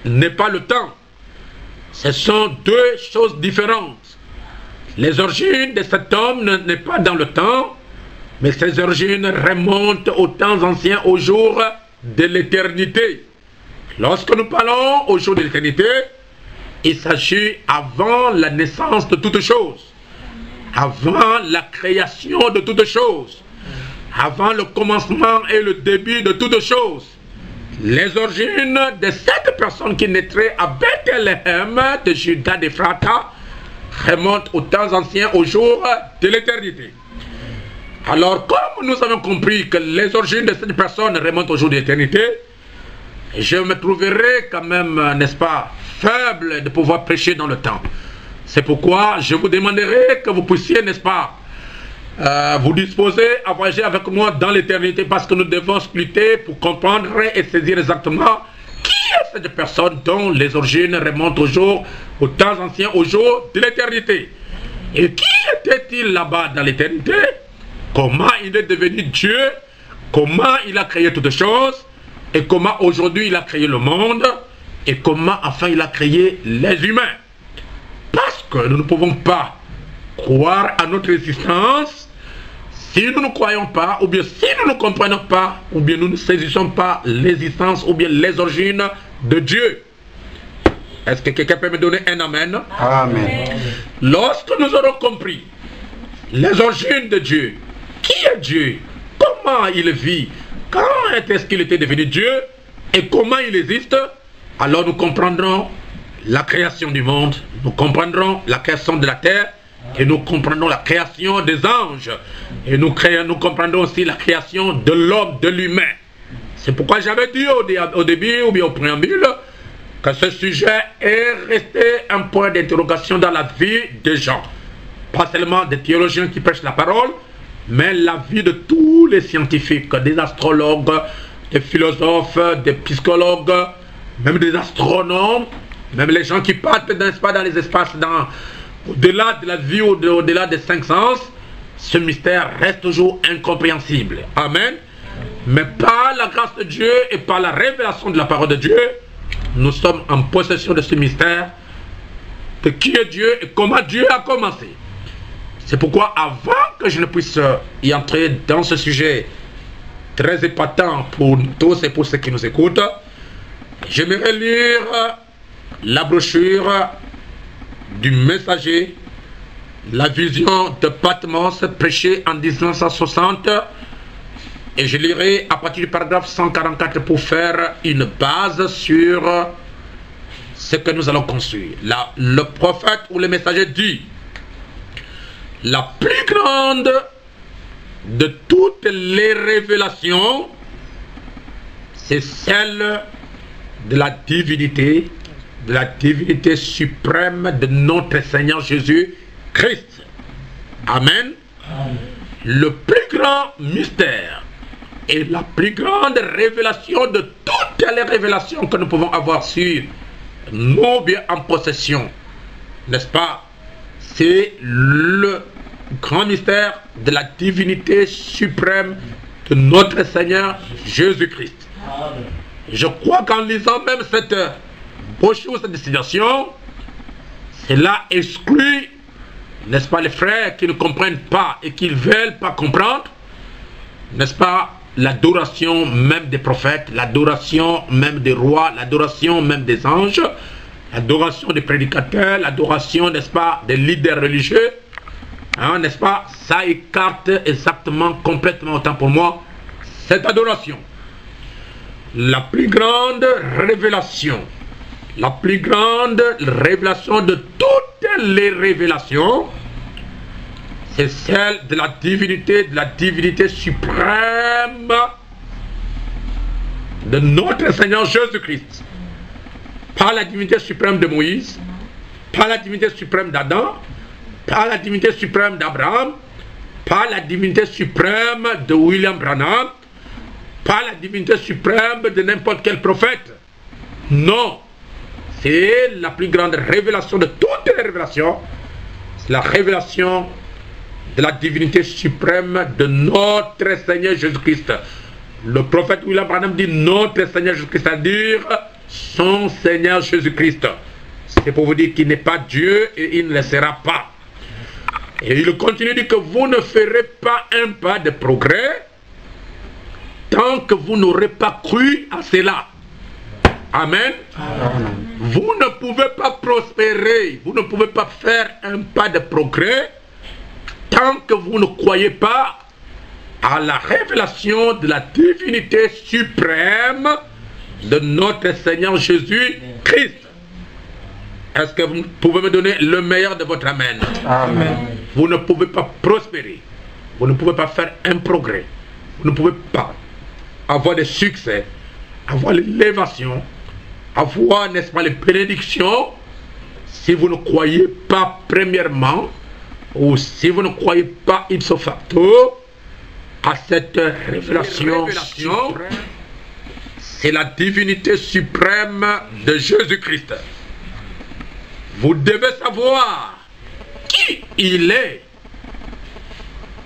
n'est pas le temps. Ce sont deux choses différentes. Les origines de cet homme n'est pas dans le temps, mais ces origines remontent aux temps anciens, au jour de l'éternité. Lorsque nous parlons au jour de l'éternité, il s'agit avant la naissance de toutes choses, avant la création de toutes choses, avant le commencement et le début de toutes choses. Les origines de cette personne qui naîtrait à Bethléem de Juda, d'Ephrata, remontent aux temps anciens, au jour de l'éternité. Alors, comme nous avons compris que les origines de cette personne remontent au jour de l'éternité, je me trouverai quand même, n'est-ce pas, faible de pouvoir prêcher dans le temps. C'est pourquoi je vous demanderai que vous puissiez, n'est-ce pas, vous disposer à voyager avec moi dans l'éternité, parce que nous devons splitter pour comprendre et saisir exactement qui est cette personne dont les origines remontent aux temps anciens, au jour de l'éternité. Et qui était-il là-bas dans l'éternité? Comment il est devenu Dieu? Comment il a créé toutes choses? Et comment aujourd'hui il a créé le monde? Et comment enfin il a créé les humains? Parce que nous ne pouvons pas croire à notre existence si nous ne croyons pas, ou bien si nous ne comprenons pas, ou bien nous ne saisissons pas l'existence, ou bien les origines de Dieu. Est-ce que quelqu'un peut me donner un amen? Amen. Lorsque nous aurons compris les origines de Dieu. Qui est Dieu? Comment il vit? Quand est-ce qu'il était devenu Dieu? Et comment il existe? Alors nous comprendrons la création du monde, nous comprendrons la création de la terre, et nous comprendrons la création des anges, et nous comprendrons aussi la création de l'homme, de l'humain. C'est pourquoi j'avais dit au début, ou bien au préambule, que ce sujet est resté un point d'interrogation dans la vie des gens. Pas seulement des théologiens qui prêchent la parole, mais la vie de tous les scientifiques, des astrologues, des philosophes, des psychologues, même des astronomes, même les gens qui partent, n'est-ce pas, dans les espaces, au-delà de la vie, au-delà des 5 sens, ce mystère reste toujours incompréhensible. Amen. Mais par la grâce de Dieu et par la révélation de la parole de Dieu, nous sommes en possession de ce mystère de qui est Dieu et comment Dieu a commencé. C'est pourquoi avant que je ne puisse y entrer dans ce sujet très épatant pour tous et pour ceux qui nous écoutent, j'aimerais lire la brochure du messager, la vision de Patmos prêchée en 1960, et je lirai à partir du paragraphe 144 pour faire une base sur ce que nous allons construire. Là, le prophète ou le messager dit: la plus grande de toutes les révélations, c'est celle de la divinité suprême de notre Seigneur Jésus-Christ. Amen. Le plus grand mystère et la plus grande révélation de toutes les révélations que nous pouvons avoir sur nos biens en possession, n'est-ce pas? C'est le grand mystère de la divinité suprême de notre Seigneur Jésus-Christ. Je crois qu'en lisant même cette brochure, cette destination, cela exclut, n'est-ce pas, les frères qui ne comprennent pas et qui ne veulent pas comprendre, n'est-ce pas, l'adoration même des prophètes, l'adoration même des rois, l'adoration même des anges, l'adoration des prédicateurs, l'adoration, n'est-ce pas, des leaders religieux, hein, n'est-ce pas, ça écarte exactement, complètement autant pour moi, cette adoration. La plus grande révélation de toutes les révélations, c'est celle de la divinité suprême de notre Seigneur Jésus-Christ. Pas la divinité suprême de Moïse, pas la divinité suprême d'Adam, pas la divinité suprême d'Abraham, pas la divinité suprême de William Branham, pas la divinité suprême de n'importe quel prophète. Non, c'est la plus grande révélation de toutes les révélations, c'est la révélation de la divinité suprême de notre Seigneur Jésus-Christ. Le prophète William Branham dit notre Seigneur Jésus-Christ, c'est-à-dire son Seigneur Jésus-Christ. C'est pour vous dire qu'il n'est pas Dieu et il ne le sera pas. Et il continue de dire que vous ne ferez pas un pas de progrès tant que vous n'aurez pas cru à cela. Amen. Amen. Vous ne pouvez pas prospérer, vous ne pouvez pas faire un pas de progrès tant que vous ne croyez pas à la révélation de la divinité suprême de notre Seigneur Jésus-Christ. Est-ce que vous pouvez me donner le meilleur de votre amen? Amen. Vous ne pouvez pas prospérer, vous ne pouvez pas faire un progrès, vous ne pouvez pas avoir des succès, avoir l'élévation, avoir, n'est-ce pas, les bénédictions, si vous ne croyez pas premièrement, ou si vous ne croyez pas ipso facto à cette révélation. C'est la divinité suprême de Jésus-Christ. Vous devez savoir qui il est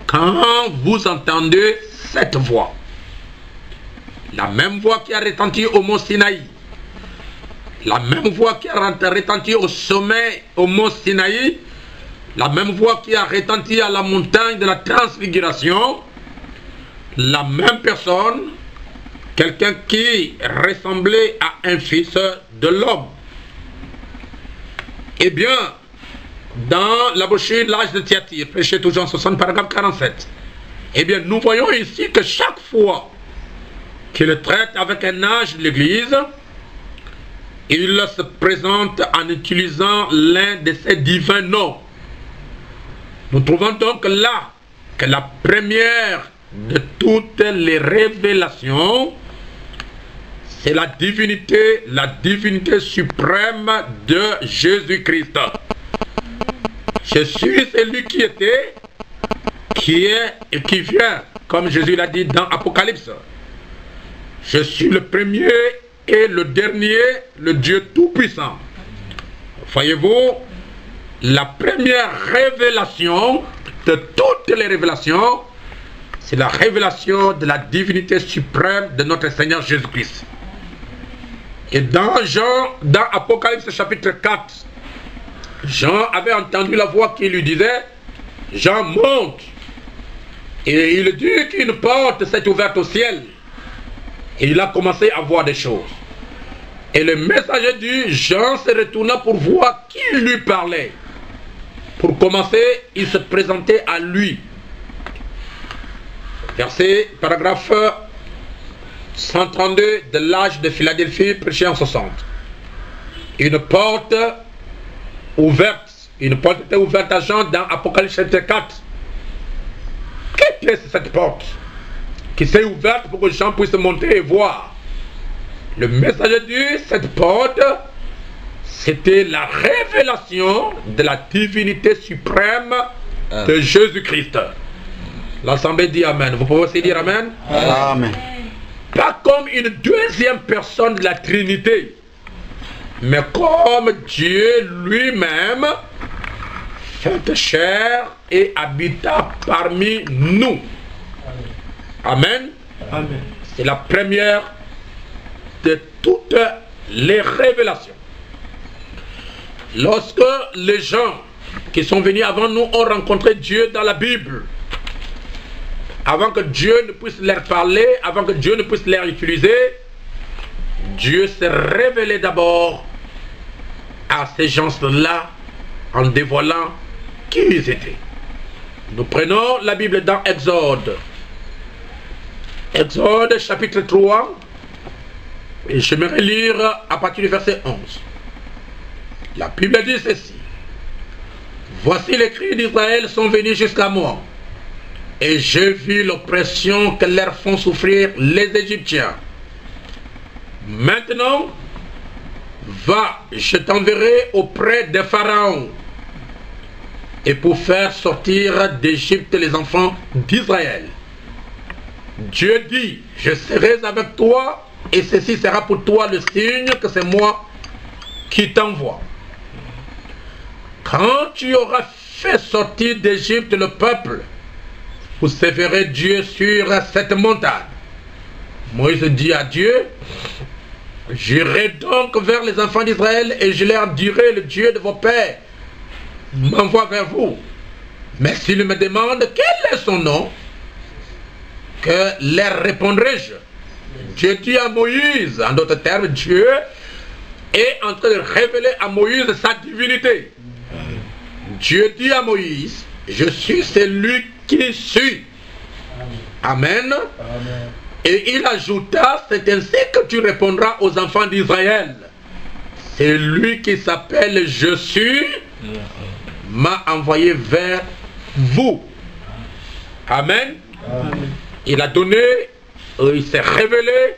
quand vous entendez cette voix. La même voix qui a retenti au mont Sinaï, la même voix qui a retenti au sommet au mont Sinaï, la même voix qui a retenti à la montagne de la transfiguration, la même personne, quelqu'un qui ressemblait à un fils de l'homme. Eh bien, dans la brochure L'âge de Thyatire, prêché toujours en 60, paragraphe 47, eh bien, nous voyons ici que chaque fois qu'il traite avec un âge de l'Église, il se présente en utilisant l'un de ses divins noms. Nous trouvons donc là que la première de toutes les révélations, c'est la divinité suprême de Jésus-Christ. Je suis celui qui était, qui est et qui vient, comme Jésus l'a dit dans Apocalypse. Je suis le premier et le dernier, le Dieu Tout-Puissant. Voyez-vous, la première révélation de toutes les révélations, c'est la révélation de la divinité suprême de notre Seigneur Jésus-Christ. Et dans Apocalypse chapitre 4, Jean avait entendu la voix qui lui disait, Jean monte. Et il dit qu'une porte s'est ouverte au ciel. Et il a commencé à voir des choses. Et le messager dit, Jean se retourna pour voir qui lui parlait. Pour commencer, il se présentait à lui. Paragraphe 132 de l'âge de Philadelphie, prêché en 60. Une porte était ouverte à Jean dans Apocalypse 4. Qu'est-ce que cette porte qui s'est ouverte pour que Jean puisse monter et voir? Le messager dit, cette porte, c'était la révélation de la divinité suprême de Jésus-Christ. L'Assemblée dit Amen. Vous pouvez aussi dire Amen? Amen. Pas comme une deuxième personne de la Trinité, mais comme Dieu lui-même, fait chair et habita parmi nous. Amen. Amen. C'est la première de toutes les révélations. Lorsque les gens qui sont venus avant nous ont rencontré Dieu dans la Bible, avant que Dieu ne puisse leur parler, avant que Dieu ne puisse les utiliser, Dieu s'est révélé d'abord à ces gens-là en dévoilant qui ils étaient. Nous prenons la Bible dans Exode. Exode chapitre 3, et j'aimerais lire à partir du verset 11. La Bible dit ceci. Voici les cris d'Israël sont venus jusqu'à moi, et j'ai vu l'oppression que leur font souffrir les Égyptiens. Maintenant, va, je t'enverrai auprès de Pharaon, et pour faire sortir d'Égypte les enfants d'Israël. Dieu dit, je serai avec toi, et ceci sera pour toi le signe que c'est moi qui t'envoie. Quand tu auras fait sortir d'Égypte le peuple, vous verrez Dieu sur cette montagne. Moïse dit à Dieu, j'irai donc vers les enfants d'Israël et je leur dirai, le Dieu de vos pères m'envoie vers vous. Mais s'ils me demandent quel est son nom, que leur répondrai-je? Dieu dit à Moïse, en d'autres termes, Dieu est en train de révéler à Moïse sa divinité. Dieu dit à Moïse, je suis celui qui suis. Amen. Amen. Et il ajouta, c'est ainsi que tu répondras aux enfants d'Israël. C'est lui qui s'appelle Je suis, m'a envoyé vers vous. Amen. Amen. Il a donné, il s'est révélé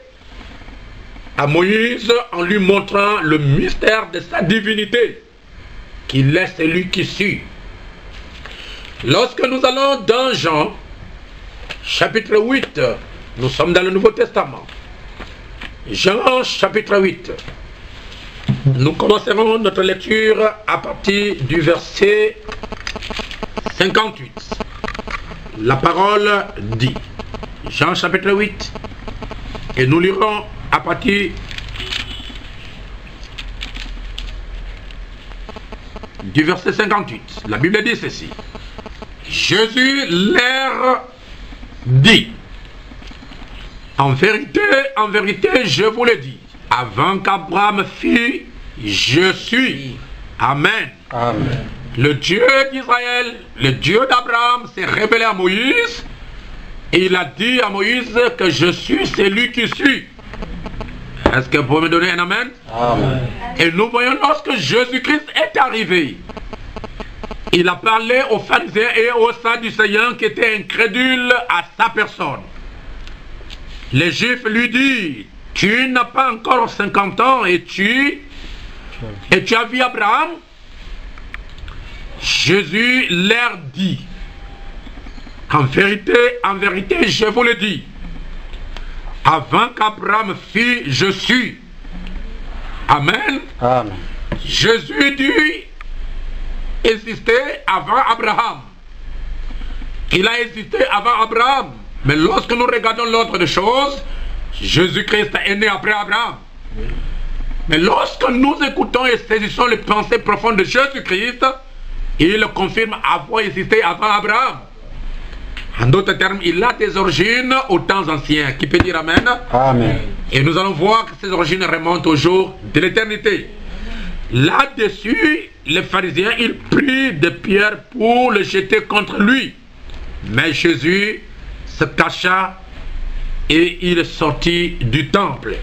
à Moïse en lui montrant le mystère de sa divinité, qu'il est celui qui suit. Lorsque nous allons dans Jean, chapitre 8, nous sommes dans le Nouveau Testament. Jean, chapitre 8. Nous commencerons notre lecture à partir du verset 58. La parole dit, Jean, chapitre 8, et nous lirons à partir du verset 58. La Bible dit ceci. Jésus leur dit, en vérité, je vous le dis, avant qu'Abraham fît, je suis. Amen. Amen. le Dieu d'Israël, le Dieu d'Abraham s'est révélé à Moïse et il a dit à Moïse que je suis celui qui suis. Est-ce que vous pouvez me donner un amen? Amen. Et nous voyons lorsque Jésus-Christ est arrivé, il a parlé aux pharisiens et aux sadducéens qui étaient incrédules à sa personne. Les Juifs lui disent, tu n'as pas encore 50 ans et tu as vu Abraham? Jésus leur dit, en vérité, je vous le dis, avant qu'Abraham fît, je suis. Amen. Amen. Jésus dut exister avant Abraham. Il a existé avant Abraham. Mais lorsque nous regardons l'ordre des choses, Jésus-Christ est né après Abraham. Mais lorsque nous écoutons et saisissons les pensées profondes de Jésus-Christ, il confirme avoir existé avant Abraham. En d'autres termes, il a des origines aux temps anciens. Qui peut dire Amen? Amen. Et nous allons voir que ces origines remontent au jour de l'éternité. Là-dessus, les pharisiens, ils prirent des pierres pour le jeter contre lui. Mais Jésus se cacha et il sortit du temple.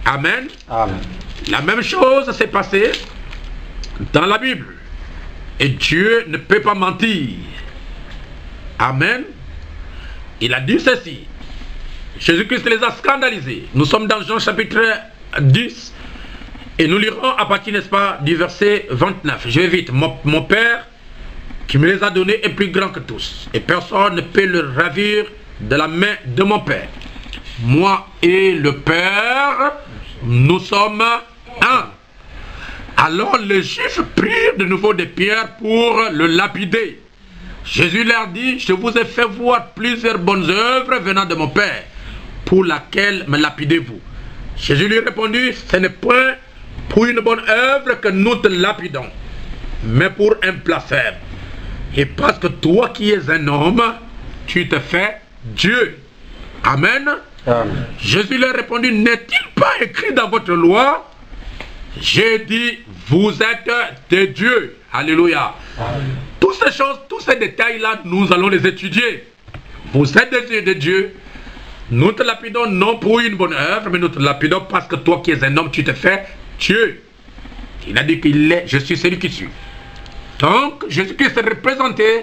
Amen. Amen. La même chose s'est passée dans la Bible. Et Dieu ne peut pas mentir. Amen. Il a dit ceci. Jésus-Christ les a scandalisés. Nous sommes dans Jean chapitre 10. Et nous lirons à partir, n'est-ce pas, du verset 29. Je vais vite. Mon Père qui me les a donnés est plus grand que tous. Et personne ne peut le ravir de la main de mon Père. Moi et le Père, nous sommes un. Alors les Juifs prirent de nouveau des pierres pour le lapider. Jésus leur dit, je vous ai fait voir plusieurs bonnes œuvres venant de mon Père, pour laquelle me lapidez-vous? Jésus lui répondit, ce n'est point pour une bonne œuvre que nous te lapidons, mais pour un blasphème. Et parce que toi qui es un homme, tu te fais Dieu. Amen. Amen. Jésus leur répondit, n'est-il pas écrit dans votre loi? J'ai dit, vous êtes des dieux. Alléluia. Amen. Toutes ces choses, tous ces détails-là, nous allons les étudier. Vous êtes des dieux de Dieu. Nous te lapidons non pour une bonne œuvre, mais nous te lapidons parce que toi qui es un homme, tu te fais Dieu. Il a dit qu'il est, je suis celui qui suis. Donc, Jésus-Christ s'est représenté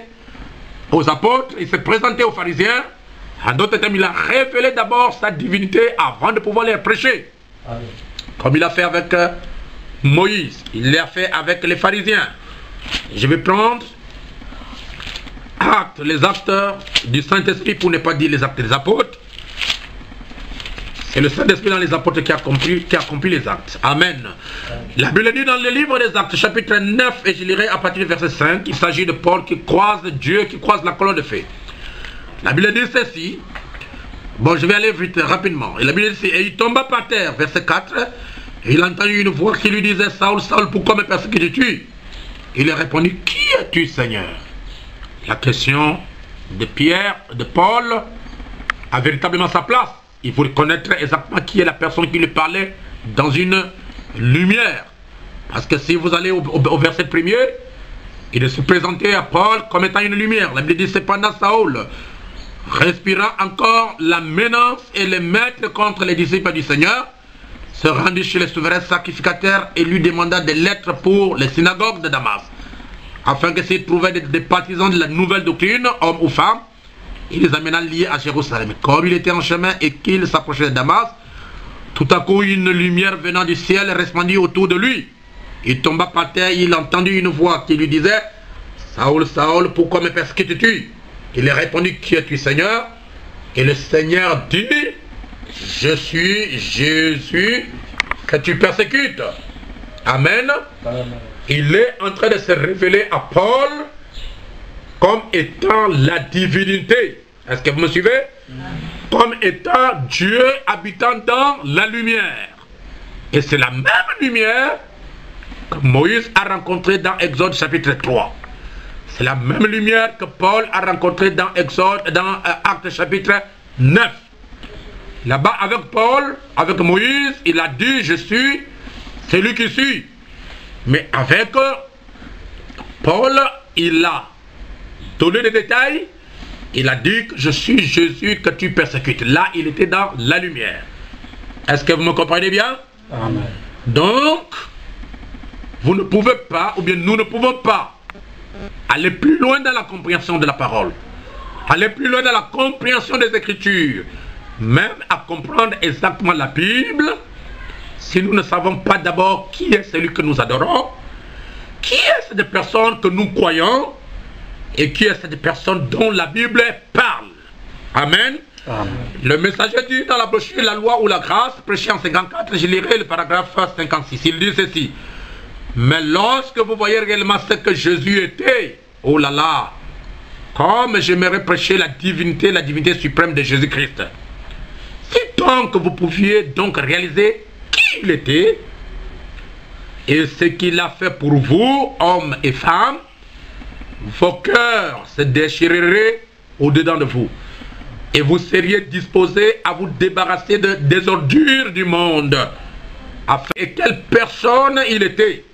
aux apôtres, il s'est présenté aux pharisiens. En d'autres termes, il a révélé d'abord sa divinité avant de pouvoir les prêcher. Amen. Comme il a fait avec Moïse, il l'a fait avec les pharisiens. Je vais prendre les actes du Saint-Esprit pour ne pas dire les actes des apôtres. C'est le Saint-Esprit dans les apôtres qui a accompli les actes. Amen. La Bible dit dans le livre des actes, chapitre 9, et je lirai à partir du verset 5, il s'agit de Paul qui croise Dieu, qui croise la colonne de feu. La Bible dit ceci. Bon, je vais aller vite, rapidement. Et la Bible dit ceci, et il tomba par terre, verset 4, et il entendit une voix qui lui disait, Saul, Saul, pourquoi me persécutes-tu? Il a répondu, qui es-tu, Seigneur? La question de Pierre, de Paul, a véritablement sa place. Il faut connaître exactement qui est la personne qui lui parlait dans une lumière. Parce que si vous allez au verset premier, il se présentait à Paul comme étant une lumière. La Bible dit, cependant Saul, respirant encore la menace et les maîtres contre les disciples du Seigneur, se rendit chez le souverain sacrificateur et lui demanda des lettres pour les synagogues de Damas, afin que s'il trouvait des partisans de la nouvelle doctrine, hommes ou femmes, il les amena liés à Jérusalem. Comme il était en chemin et qu'il s'approchait de Damas, tout à coup une lumière venant du ciel répandit autour de lui. Il tomba par terre et il entendit une voix qui lui disait, Saul, Saul, pourquoi me persécutes-tu? Il a répondu, qui es-tu, Seigneur? Et le Seigneur dit, je suis Jésus que tu persécutes. Amen. Amen. Il est en train de se révéler à Paul comme étant la divinité. Est-ce que vous me suivez? Comme étant Dieu habitant dans la lumière. Et c'est la même lumière que Moïse a rencontrée dans Exode chapitre 3. C'est la même lumière que Paul a rencontrée dans Actes chapitre 9. Là-bas avec Paul, avec Moïse, il a dit, je suis celui qui suis. Mais avec Paul, il a donné des détails. Il a dit que je suis Jésus que tu persécutes. Là, il était dans la lumière. Est-ce que vous me comprenez bien? Amen. Donc, vous ne pouvez pas, ou bien nous ne pouvons pas, aller plus loin dans la compréhension de la parole. Aller plus loin dans la compréhension des Écritures. Même à comprendre exactement la Bible, si nous ne savons pas d'abord qui est celui que nous adorons, qui est cette personne que nous croyons, et qui est cette personne dont la Bible parle. Amen. Amen. Le messager dit dans la brochure La loi ou la grâce, prêché en 54, je lirai le paragraphe 56. Il dit ceci: mais lorsque vous voyez réellement ce que Jésus était, oh là là, comme j'aimerais prêcher la divinité suprême de Jésus-Christ. Si donc vous pouviez donc réaliser qui il était et ce qu'il a fait pour vous, hommes et femmes, vos cœurs se déchireraient au-dedans de vous et vous seriez disposés à vous débarrasser des ordures du monde. Et quelle personne il était.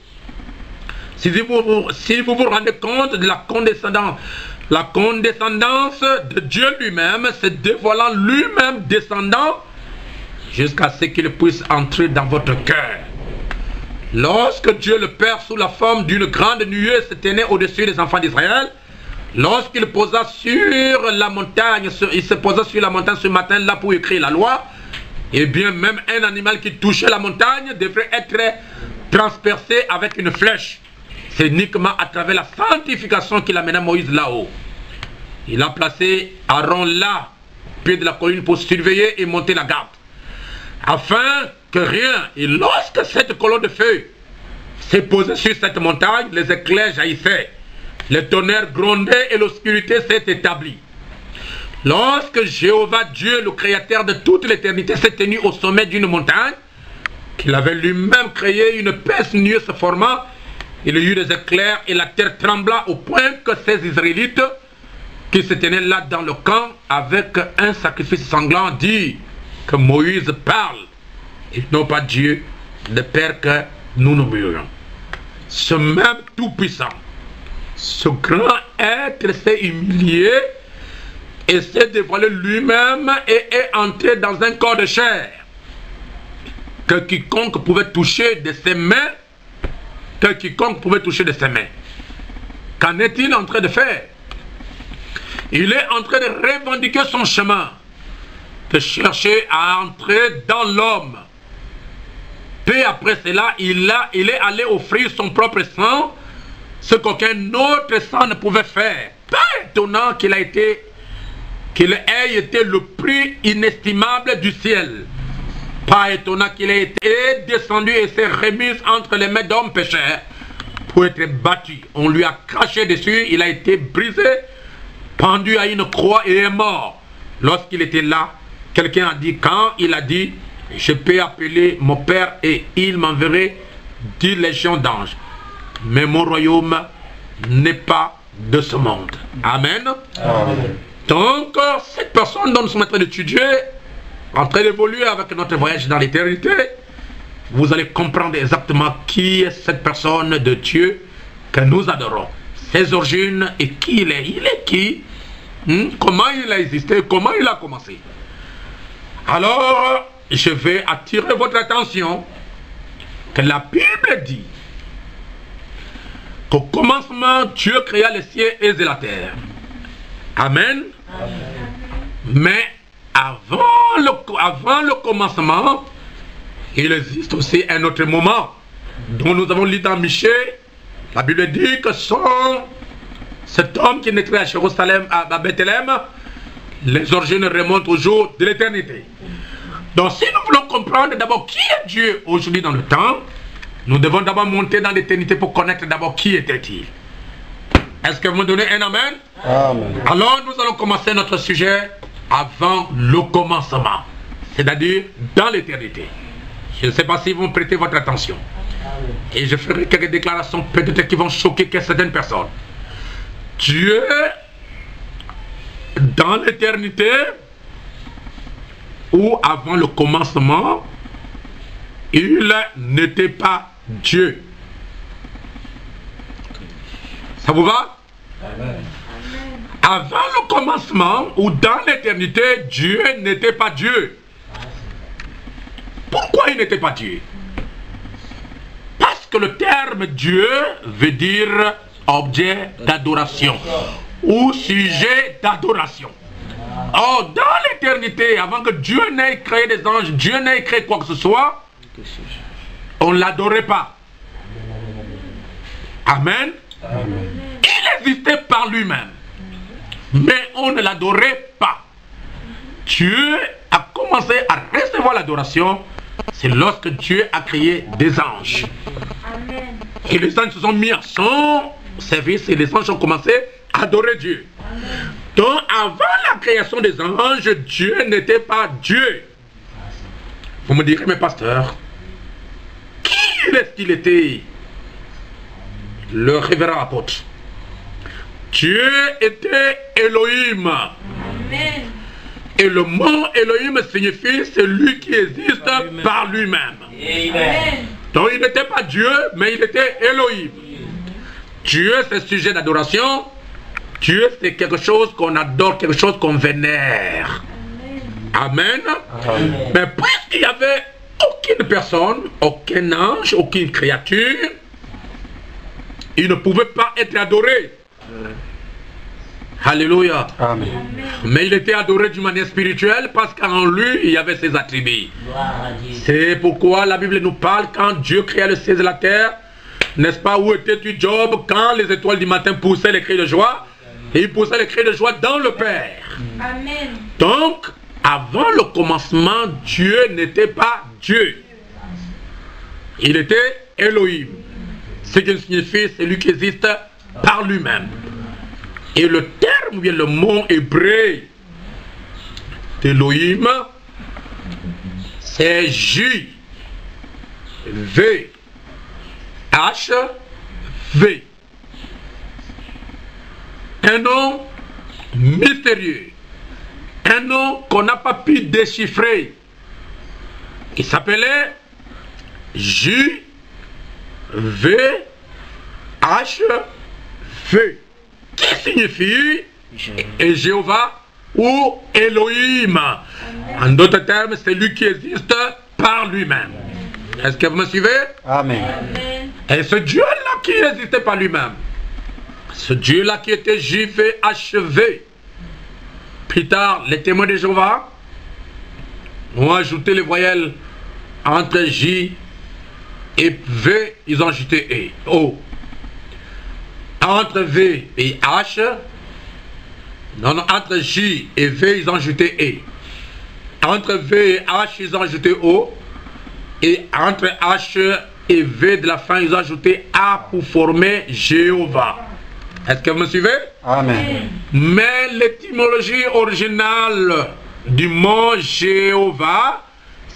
Si vous vous rendez compte de la condescendance de Dieu lui-même, se dévoilant lui-même descendant jusqu'à ce qu'il puisse entrer dans votre cœur. Lorsque Dieu le Père, sous la forme d'une grande nuée, se tenait au-dessus des enfants d'Israël, lorsqu'il posa sur la montagne, il se posa sur la montagne ce matin-là pour écrire la loi, et bien même un animal qui touchait la montagne devrait être transpercé avec une flèche. C'est uniquement à travers la sanctification qu'il amena Moïse là-haut. Il a placé Aaron là, au pied de la colline, pour surveiller et monter la garde. Afin que rien, et lorsque cette colonne de feu s'est posée sur cette montagne, les éclairs jaillissaient, le tonnerre grondait et l'obscurité s'est établie. Lorsque Jéhovah Dieu, le créateur de toute l'éternité, s'est tenu au sommet d'une montagne, qu'il avait lui-même créé, une épaisse nuée se forma, il y eut des éclairs et la terre trembla au point que ces Israélites qui se tenaient là dans le camp avec un sacrifice sanglant dit que Moïse parle et non pas Dieu, le Père, que nous nous mourions. Ce même Tout-Puissant, ce grand être s'est humilié et s'est dévoilé lui-même et est entré dans un corps de chair que quiconque pouvait toucher de ses mains. Qu'en est-il en train de faire? Il est en train de revendiquer son chemin, de chercher à entrer dans l'homme. Peu après cela, il est allé offrir son propre sang, ce qu'aucun autre sang ne pouvait faire. Pas étonnant qu'il ait été le prix inestimable du ciel. Pas étonnant qu'il ait été descendu et s'est remis entre les mains d'hommes pécheurs pour être battu. On lui a craché dessus, il a été brisé, pendu à une croix et est mort. Lorsqu'il était là, quelqu'un a dit, quand il a dit, je peux appeler mon Père et il m'enverrait 10 légions d'anges. Mais mon royaume n'est pas de ce monde. Amen. Amen. Donc, cette personne dont nous sommes en train d'étudier, en train d'évoluer avec notre voyage dans l'éternité, vous allez comprendre exactement qui est cette personne de Dieu que nous adorons, ses origines et qui il est. Il est qui? Comment il a existé? Comment il a commencé? Alors, je vais attirer votre attention que la Bible dit qu'au commencement, Dieu créa les cieux et la terre. Amen. Amen. Mais avant le commencement, il existe aussi un autre moment dont nous avons lu dans Michée. La Bible dit que cet homme qui naîtrait à Jérusalem, à Bethléem, les origines remontent au jour de l'éternité. Donc si nous voulons comprendre d'abord qui est Dieu aujourd'hui dans le temps, nous devons d'abord monter dans l'éternité pour connaître d'abord qui était-il. Est-ce que vous me donnez un amen? Amen. Alors nous allons commencer notre sujet avant le commencement, c'est-à-dire dans l'éternité. Je ne sais pas si vous me prêtez votre attention. Et je ferai quelques déclarations peut-être qui vont choquer certaines personnes. Dieu, dans l'éternité, ou avant le commencement, il n'était pas Dieu. Ça vous va? Amen. Avant le commencement ou dans l'éternité, Dieu n'était pas Dieu. Pourquoi il n'était pas Dieu? Parce que le terme Dieu veut dire objet d'adoration ou sujet d'adoration. Or, dans l'éternité, avant que Dieu n'ait créé des anges, Dieu n'ait créé quoi que ce soit, on ne l'adorait pas. Amen. Il existait par lui-même, mais on ne l'adorait pas. Dieu a commencé à recevoir l'adoration, c'est lorsque Dieu a créé des anges. Amen. Et les anges se sont mis à son service et les anges ont commencé à adorer Dieu. Donc avant la création des anges, Dieu n'était pas Dieu. Vous me direz, mais pasteur, qui est-ce qu'il était? Le révérend apôtre. Dieu était Elohim. Amen. Et le mot Elohim signifie celui qui existe par lui-même. Amen. Donc il n'était pas Dieu, mais il était Elohim. Dieu, c'est sujet d'adoration. Dieu, c'est quelque chose qu'on adore, quelque chose qu'on vénère. Amen. Amen. Mais puisqu'il n'y avait aucune personne, aucun ange, aucune créature, il ne pouvait pas être adoré. Alléluia. Amen. Mais il était adoré d'une manière spirituelle parce qu'en lui, il y avait ses attributs. Gloire à Dieu. C'est pourquoi la Bible nous parle quand Dieu créa le ciel et la terre. N'est-ce pas, où étais-tu, Job, quand les étoiles du matin poussaient les cris de joie? Et il poussait les cris de joie dans le Père. Amen. Donc, avant le commencement, Dieu n'était pas Dieu. Il était Elohim. Ce qui signifie celui qui existe par lui-même. Et le terme, ou bien le mot hébreu d'Elohim, c'est J, V, H, V. Un nom mystérieux. Un nom qu'on n'a pas pu déchiffrer. Il s'appelait J, V, H, V. Qui signifie Jéhovah ou Elohim. En d'autres termes, c'est lui qui existe par lui-même. Est-ce que vous me suivez? Amen. Amen. Et ce Dieu-là qui n'existait pas lui-même, ce Dieu-là qui était JVHV, plus tard, les témoins de Jéhovah ont ajouté les voyelles entre J et V, ils ont ajouté O. Entre V et H, non, entre J et V, ils ont ajouté E. Entre V et H, ils ont ajouté O. Et entre H et V de la fin, ils ont ajouté A pour former Jéhovah. Est-ce que vous me suivez? Amen. Mais l'étymologie originale du mot Jéhovah,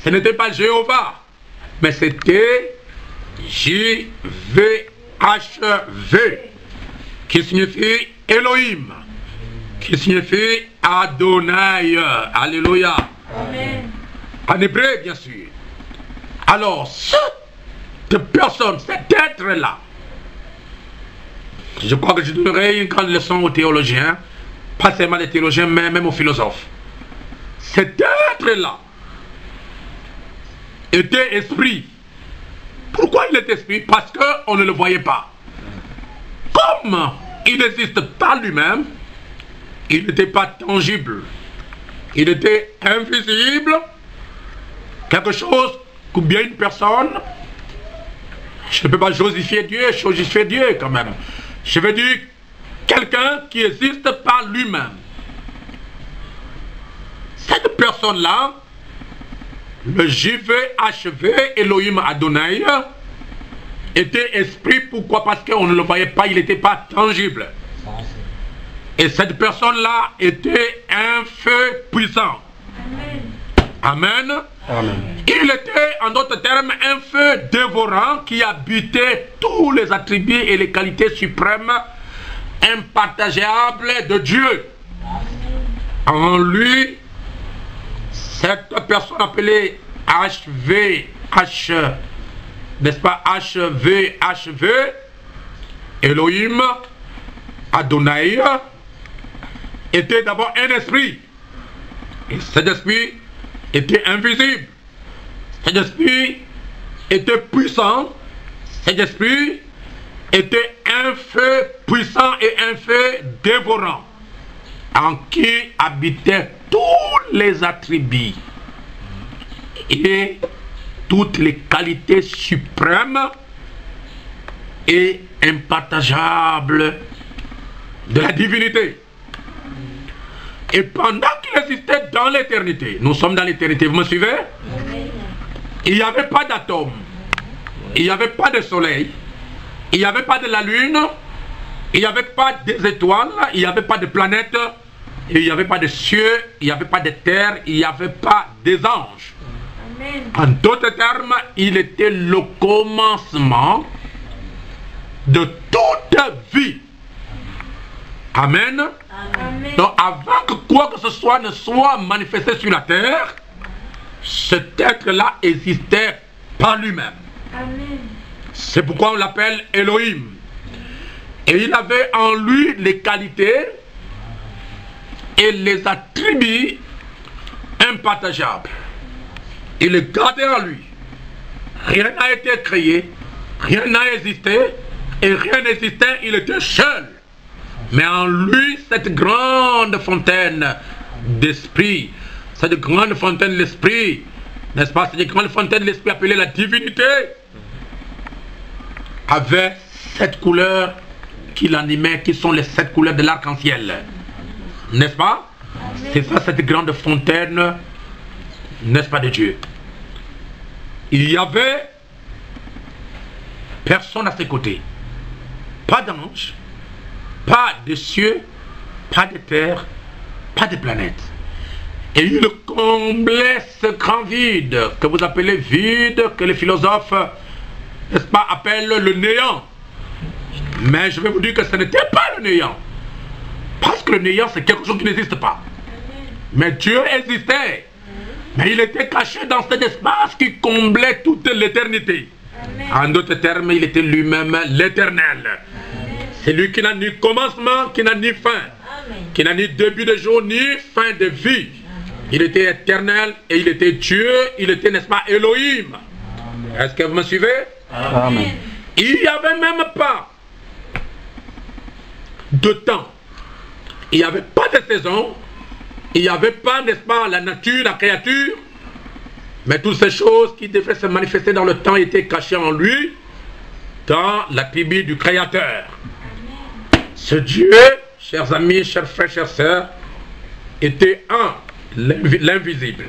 ce n'était pas Jéhovah, mais c'était J-V-H-V, qui signifie Elohim, qui signifie Adonai. Alléluia. Amen. En hébreu, bien sûr. Alors, cette personne, cet être-là, je crois que je donnerai une grande leçon aux théologiens, pas seulement les théologiens, mais même aux philosophes. Cet être-là était esprit. Pourquoi il est esprit? Parce qu'on ne le voyait pas. Comme il n'existe pas lui-même, il n'était pas tangible. Il était invisible. Quelque chose, ou bien une personne. Je ne peux pas josifier Dieu quand même. Je veux dire quelqu'un qui existe par lui-même. Cette personne-là, le JVHV, Elohim Adonai, était esprit. Pourquoi? Parce qu'on ne le voyait pas, il n'était pas tangible. Et cette personne-là était un feu puissant. Amen. Amen. Il était, en d'autres termes, un feu dévorant qui habitait tous les attributs et les qualités suprêmes impartageables de Dieu. En lui, cette personne appelée HVH, n'est-ce pas, HVHV, Elohim, Adonai, était d'abord un esprit. Et cet esprit était invisible. Cet esprit était puissant. Cet esprit était un feu puissant et un feu dévorant, en qui habitaient tous les attributs et toutes les qualités suprêmes et impartageables de la divinité. Et pendant qu'il existait dans l'éternité, nous sommes dans l'éternité, vous me suivez? Il n'y avait pas d'atome, il n'y avait pas de soleil, il n'y avait pas de la lune, il n'y avait pas des étoiles, il n'y avait pas de planètes, il n'y avait pas de cieux, il n'y avait pas de terre, il n'y avait pas des anges. Amen. En d'autres termes, il était le commencement de toute vie. Amen. Amen. Donc avant que quoi que ce soit ne soit manifesté sur la terre, cet être-là existait par lui-même. Amen. C'est pourquoi on l'appelle Elohim. Et il avait en lui les qualités et les attributs impartageables. Il les gardait en lui. Rien n'a été créé, rien n'a existé, et rien n'existait, il était seul. Mais en lui, cette grande fontaine d'esprit, cette grande fontaine de l'esprit, n'est-ce pas, cette grande fontaine de l'esprit appelée la divinité, avait 7 couleurs qui l'animaient, qui sont les 7 couleurs de l'arc-en-ciel. N'est-ce pas? C'est ça, cette grande fontaine, n'est-ce pas, de Dieu. Il y avait personne à ses côtés. Pas d'ange, pas de cieux, pas de terre, pas de planète. Et il comblait ce grand vide que vous appelez vide, que les philosophes, n'est-ce pas, appellent le néant. Mais je vais vous dire que ce n'était pas le néant. Parce que le néant, c'est quelque chose qui n'existe pas. Mais Dieu existait. Mais il était caché dans cet espace qui comblait toute l'éternité. En d'autres termes, il était lui-même l'éternel. C'est lui qui n'a ni commencement, qui n'a ni fin, qui n'a ni début de jour, ni fin de vie. Il était éternel et il était Dieu, il était, n'est-ce pas, Elohim. Est-ce que vous me suivez? Amen. Il n'y avait même pas de temps. Il n'y avait pas de saison. Il n'y avait pas, n'est-ce pas, la nature, la créature. Mais toutes ces choses qui devaient se manifester dans le temps étaient cachées en lui, dans l'attribut du Créateur. Ce Dieu, chers amis, chers frères, chères sœurs, était l'invisible.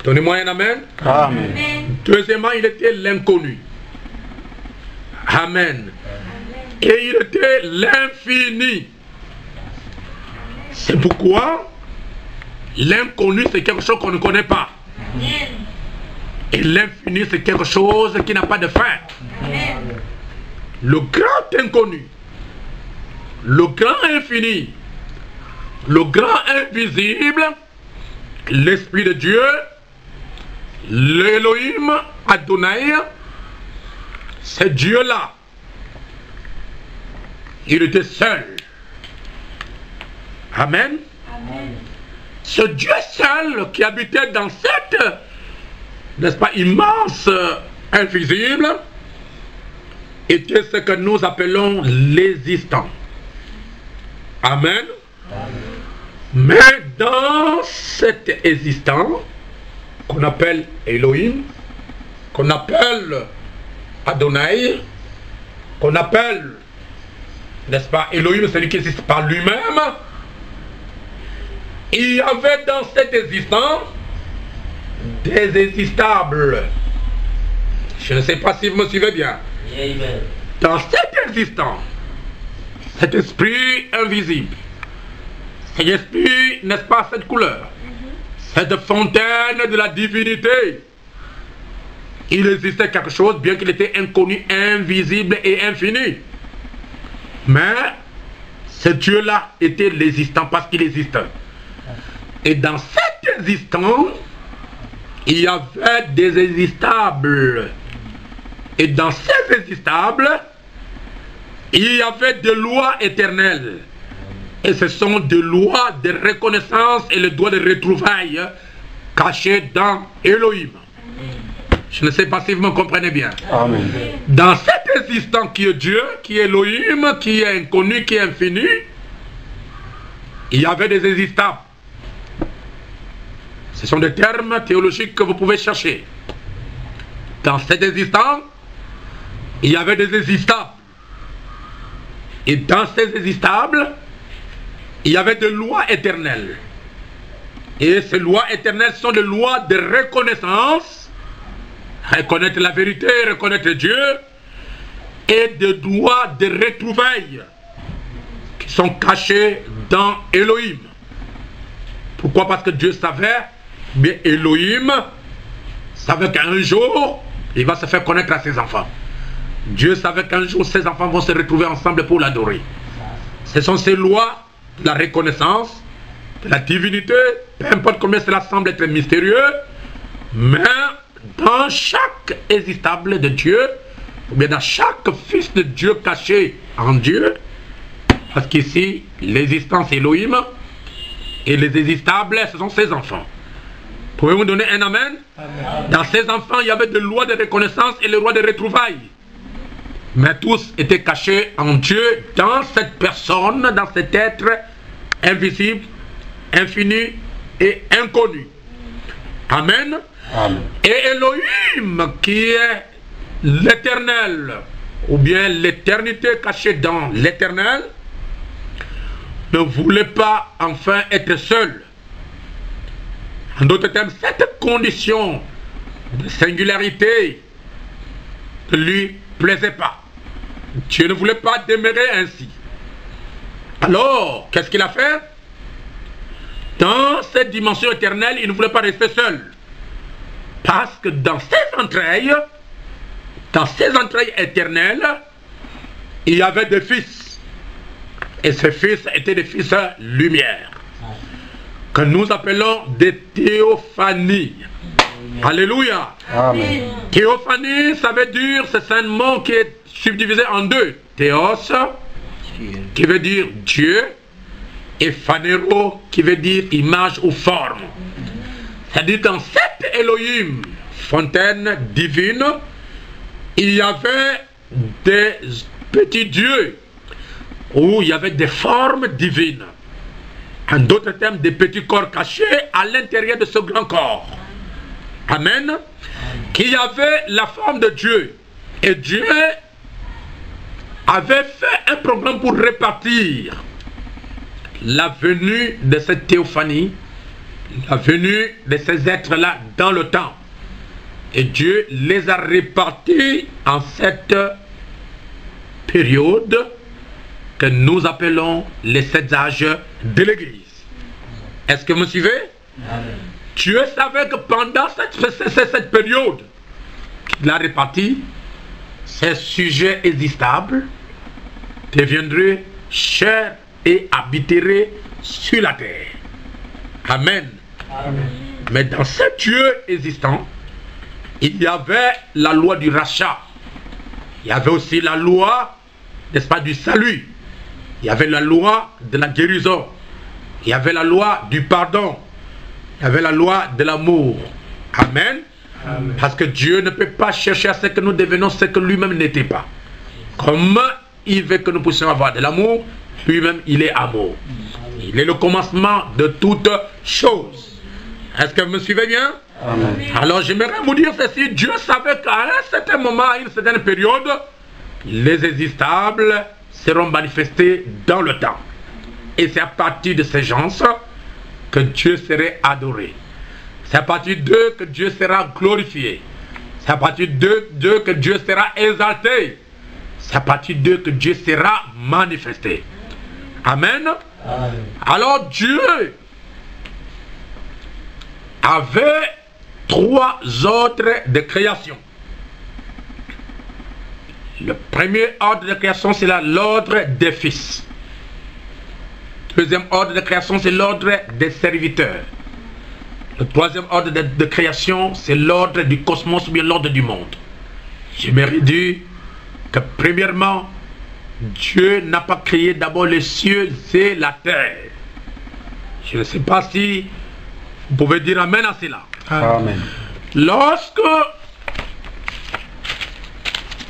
Donnez-moi un amen. Amen. Deuxièmement, il était l'inconnu. Amen. Et il était l'infini. C'est pourquoi l'inconnu, c'est quelque chose qu'on ne connaît pas. Amen. Et l'infini, c'est quelque chose qui n'a pas de fin. Amen. Le grand inconnu, le grand infini, le grand invisible, l'Esprit de Dieu, l'Elohim, Adonai, c'est Dieu-là. Il était seul. Amen. Amen. Ce Dieu seul qui habitait dans cette, n'est-ce pas, immense invisible, était ce que nous appelons l'existant. Amen. Mais dans cet existant, qu'on appelle Elohim, qu'on appelle Adonai, qu'on appelle, n'est-ce pas, Elohim, celui qui existe par lui-même, il y avait dans cet existant des existables. Je ne sais pas si vous me suivez bien. Amen. Dans cet existant, cet esprit invisible, cet esprit, n'est-ce pas, cette couleur, cette fontaine de la divinité, il existait quelque chose, bien qu'il était inconnu, invisible et infini. Mais ce Dieu-là était l'existant parce qu'il existait. Et dans cet existant, il y avait des existables. Et dans ces existables, il y avait des lois éternelles. Et ce sont des lois de reconnaissance et le droit de retrouvailles cachées dans Elohim. Je ne sais pas si vous me comprenez bien. Amen. Dans cet existant qui est Dieu, qui est Elohim, qui est inconnu, qui est infini, il y avait des existables. Ce sont des termes théologiques que vous pouvez chercher. Dans cet existant, il y avait des existables. Et dans ces existables, il y avait des lois éternelles. Et ces lois éternelles sont des lois de reconnaissance, reconnaître la vérité, reconnaître Dieu, et des lois de retrouvailles qui sont cachées dans Elohim. Pourquoi? Parce que Dieu savait, bien Elohim savait qu'un jour, il va se faire connaître à ses enfants. Dieu savait qu'un jour, ses enfants vont se retrouver ensemble pour l'adorer. Ce sont ces lois de la reconnaissance, de la divinité, peu importe combien cela semble être mystérieux, mais dans chaque existable de Dieu, ou bien dans chaque fils de Dieu caché en Dieu, parce qu'ici, l'existence Elohim et les existables, ce sont ses enfants. Pouvez-vous donner un amen? Amen. Dans ces enfants, il y avait des lois de reconnaissance et les lois de retrouvailles. Mais tous étaient cachés en Dieu, dans cette personne, dans cet être invisible, infini et inconnu. Amen. Amen. Et Elohim, qui est l'éternel, ou bien l'éternité cachée dans l'éternel, ne voulait pas enfin être seul. En d'autres termes, cette condition de singularité ne lui plaisait pas. Dieu ne voulait pas demeurer ainsi. Alors, qu'est-ce qu'il a fait? Dans cette dimension éternelle, il ne voulait pas rester seul. Parce que dans ses entrailles éternelles, il y avait des fils. Et ces fils étaient des fils lumière, que nous appelons des théophanies. Alléluia. Amen. Théophanie, ça veut dire, c'est un mot qui est subdivisé en deux. Théos, qui veut dire Dieu, et phanero, qui veut dire image ou forme. C'est-à-dire qu'en cette Elohim, fontaine divine, il y avait des petits dieux, où il y avait des formes divines. En d'autres termes, des petits corps cachés à l'intérieur de ce grand corps. Amen. Qui avait la forme de Dieu. Et Dieu avait fait un programme pour répartir la venue de cette théophanie, la venue de ces êtres-là dans le temps. Et Dieu les a répartis en cette période que nous appelons les 7 âges de l'Église. Est-ce que vous me suivez? Amen. Dieu savait que pendant cette période qu'il a réparti, ces sujets existables deviendraient chers et habiteraient sur la terre. Amen. Amen. Mais dans ce Dieu existant, il y avait la loi du rachat. Il y avait aussi la loi, n'est-ce pas, du salut. Il y avait la loi de la guérison. Il y avait la loi du pardon. Il y avait la loi de l'amour. Amen. Amen. Parce que Dieu ne peut pas chercher à ce que nous devenions ce que lui-même n'était pas. Comme il veut que nous puissions avoir de l'amour, lui-même il est amour. Il est le commencement de toutes choses. Est-ce que vous me suivez bien? Amen. Alors j'aimerais vous dire ceci. Dieu savait qu'à un certain moment, à une certaine période, les existables seront manifestés dans le temps. Et c'est à partir de ces gens que Dieu serait adoré. C'est à partir d'eux que Dieu sera glorifié. C'est à partir d'eux que Dieu sera exalté. C'est à partir d'eux que Dieu sera manifesté. Amen. Amen. Alors Dieu avait 3 ordres de création. Le premier ordre de création, c'est l'ordre des fils. Le deuxième ordre de création, c'est l'ordre des serviteurs. Le troisième ordre de création, c'est l'ordre du cosmos ou bien l'ordre du monde. J'aimerais dire que premièrement, Dieu n'a pas créé d'abord les cieux et la terre. Je ne sais pas si vous pouvez dire amen à cela. Amen. Lorsque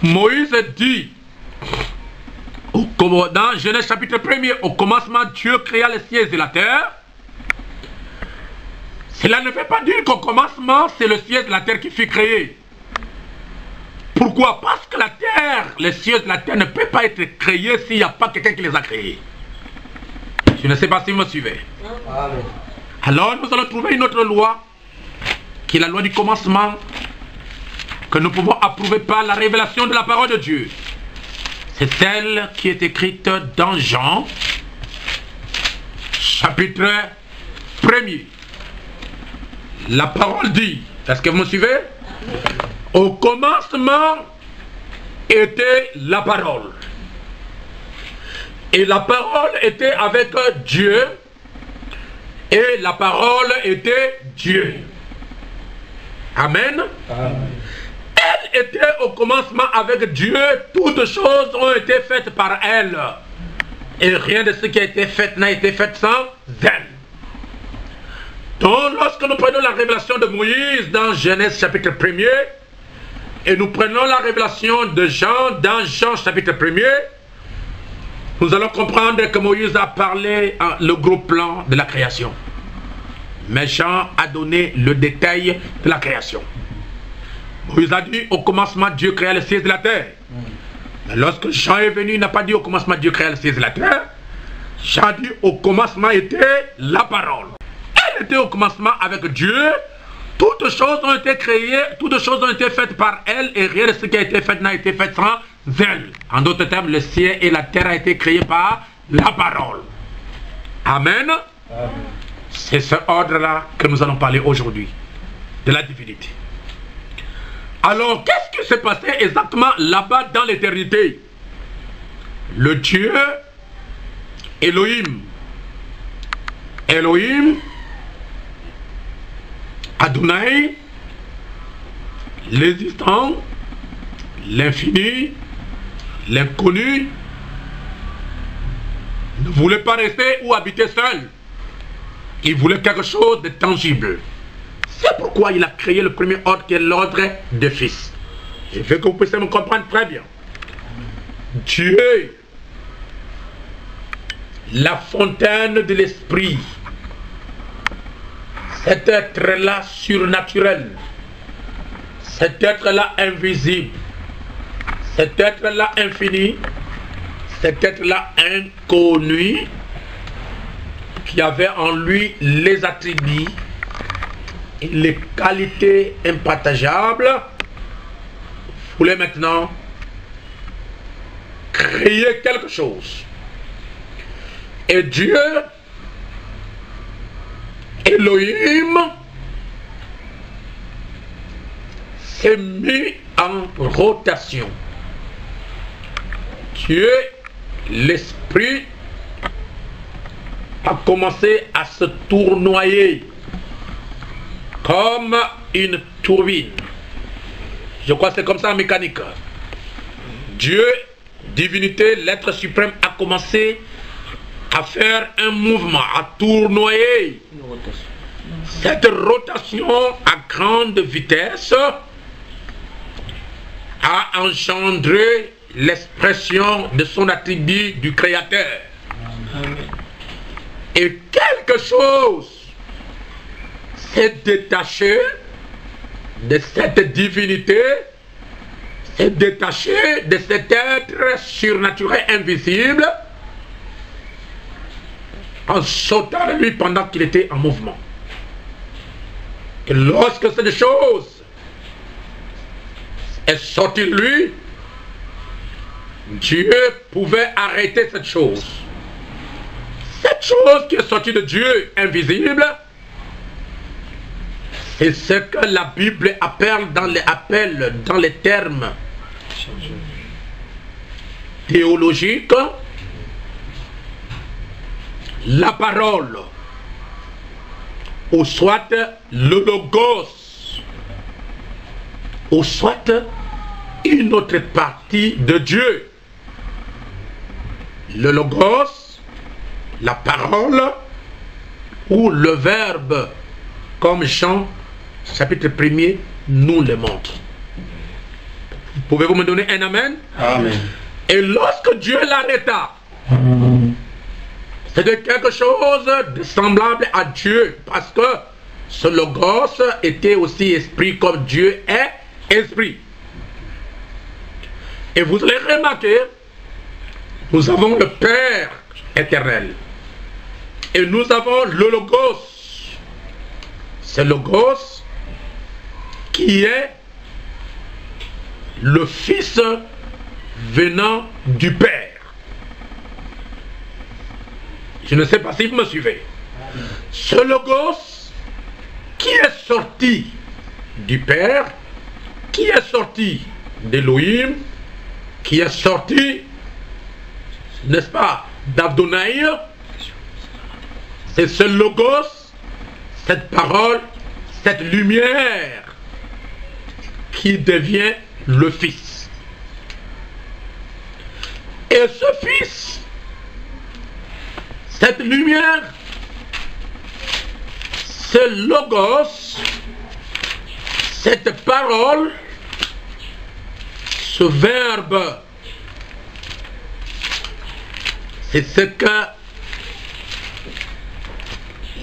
Moïse dit dans Genèse chapitre 1er, au commencement Dieu créa les cieux et la terre, cela ne veut pas dire qu'au commencement c'est le ciel et la terre qui fut créé. Pourquoi? Parce que la terre, les cieux et la terre ne peuvent pas être créés s'il n'y a pas quelqu'un qui les a créés. Je ne sais pas si vous me suivez. Amen. Alors nous allons trouver une autre loi, qui est la loi du commencement, que nous pouvons approuver par la révélation de la parole de Dieu. C'est celle qui est écrite dans Jean, chapitre 1er. La parole dit, est-ce que vous me suivez? Au commencement était la parole. Et la parole était avec Dieu. Et la parole était Dieu. Amen. Amen. Elle était au commencement avec Dieu. Toutes choses ont été faites par elle. Et rien de ce qui a été fait n'a été fait sans elle. Donc lorsque nous prenons la révélation de Moïse dans Genèse chapitre 1er, et nous prenons la révélation de Jean dans Jean chapitre 1er, nous allons comprendre que Moïse a parlé le gros plan de la création. Mais Jean a donné le détail de la création. Moïse a dit au commencement Dieu créa les cieux et la terre. Mais lorsque Jean est venu, il n'a pas dit au commencement Dieu créa les cieux et la terre. Jean a dit au commencement était la parole. Elle était au commencement avec Dieu. Toutes choses ont été créées, toutes choses ont été faites par elle, et rien de ce qui a été fait n'a été fait sans elle. En d'autres termes, le ciel et la terre a été créés par la parole. Amen. Amen. C'est ce ordre-là que nous allons parler aujourd'hui, de la divinité. Alors, qu'est-ce qui s'est passé exactement là-bas dans l'éternité? Le Dieu Elohim. Elohim, Adonai, l'existant, l'infini, l'inconnu, ne voulait pas rester ou habiter seul. Il voulait quelque chose de tangible. C'est pourquoi il a créé le premier ordre qui est l'ordre des fils. Je veux que vous puissiez me comprendre très bien. Dieu, la fontaine de l'esprit, cet être-là surnaturel, cet être-là invisible, cet être-là infini, cet être-là inconnu, qui avait en lui les attributs et les qualités impartageables, voulait maintenant créer quelque chose. Et Dieu, Elohim, s'est mis en rotation. Dieu, l'esprit, a commencé à se tournoyer comme une turbine. Je crois que c'est comme ça en mécanique. Dieu, divinité, l'être suprême, a commencé à faire un mouvement, à tournoyer. Cette rotation à grande vitesse a engendré l'expression de son attribut du Créateur. Et quelque chose s'est détaché de cette divinité, s'est détaché de cet être surnaturel invisible, en sautant de lui pendant qu'il était en mouvement. Et lorsque cette chose est sortie de lui, Dieu pouvait arrêter cette chose. Cette chose qui est sortie de Dieu invisible, c'est ce que la Bible appelle dans les termes théologiques la parole, ou soit le logos, ou soit une autre partie de Dieu. le logos, la parole, ou le verbe, comme Jean, chapitre 1er, nous le montre. Pouvez-vous me donner un amen? Amen. Et lorsque Dieu l'arrêta, c'était quelque chose de semblable à Dieu, parce que ce logos était aussi esprit comme Dieu est esprit. Et vous allez remarquer, nous avons le Père éternel. Et nous avons le logos. C'est le logos qui est le Fils venant du Père. Je ne sais pas si vous me suivez. Ce logos qui est sorti du Père, qui est sorti d'Élohim, qui est sorti, n'est-ce pas, d'Adonai, c'est ce logos, cette parole, cette lumière qui devient le Fils. Et ce Fils, cette lumière, ce logos, cette parole, ce verbe, c'est ce que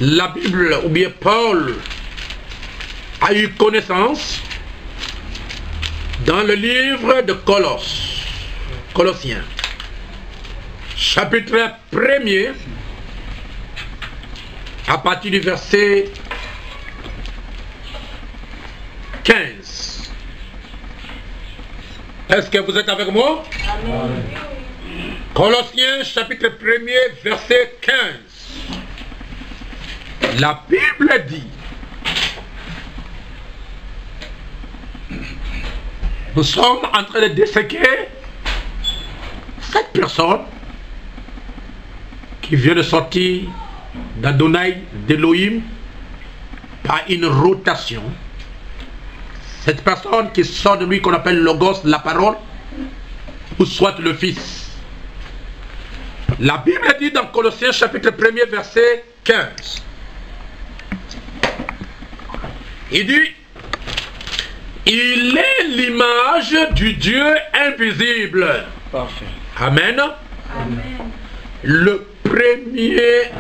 la Bible ou bien Paul a eu connaissance dans le livre de Colossiens, chapitre 1er, à partir du verset 15. Est-ce que vous êtes avec moi? Amen. Colossiens chapitre 1er, verset 15. La Bible dit: nous sommes en train de disséquer cette personne qui vient de sortir d'Adonai, d'Élohim, par une rotation. Cette personne qui sort de lui, qu'on appelle Logos, la parole, ou soit le Fils. La Bible dit dans Colossiens chapitre 1er, verset 15. Il dit: il est l'image du Dieu invisible. Parfait. Amen. Amen. Le premier-né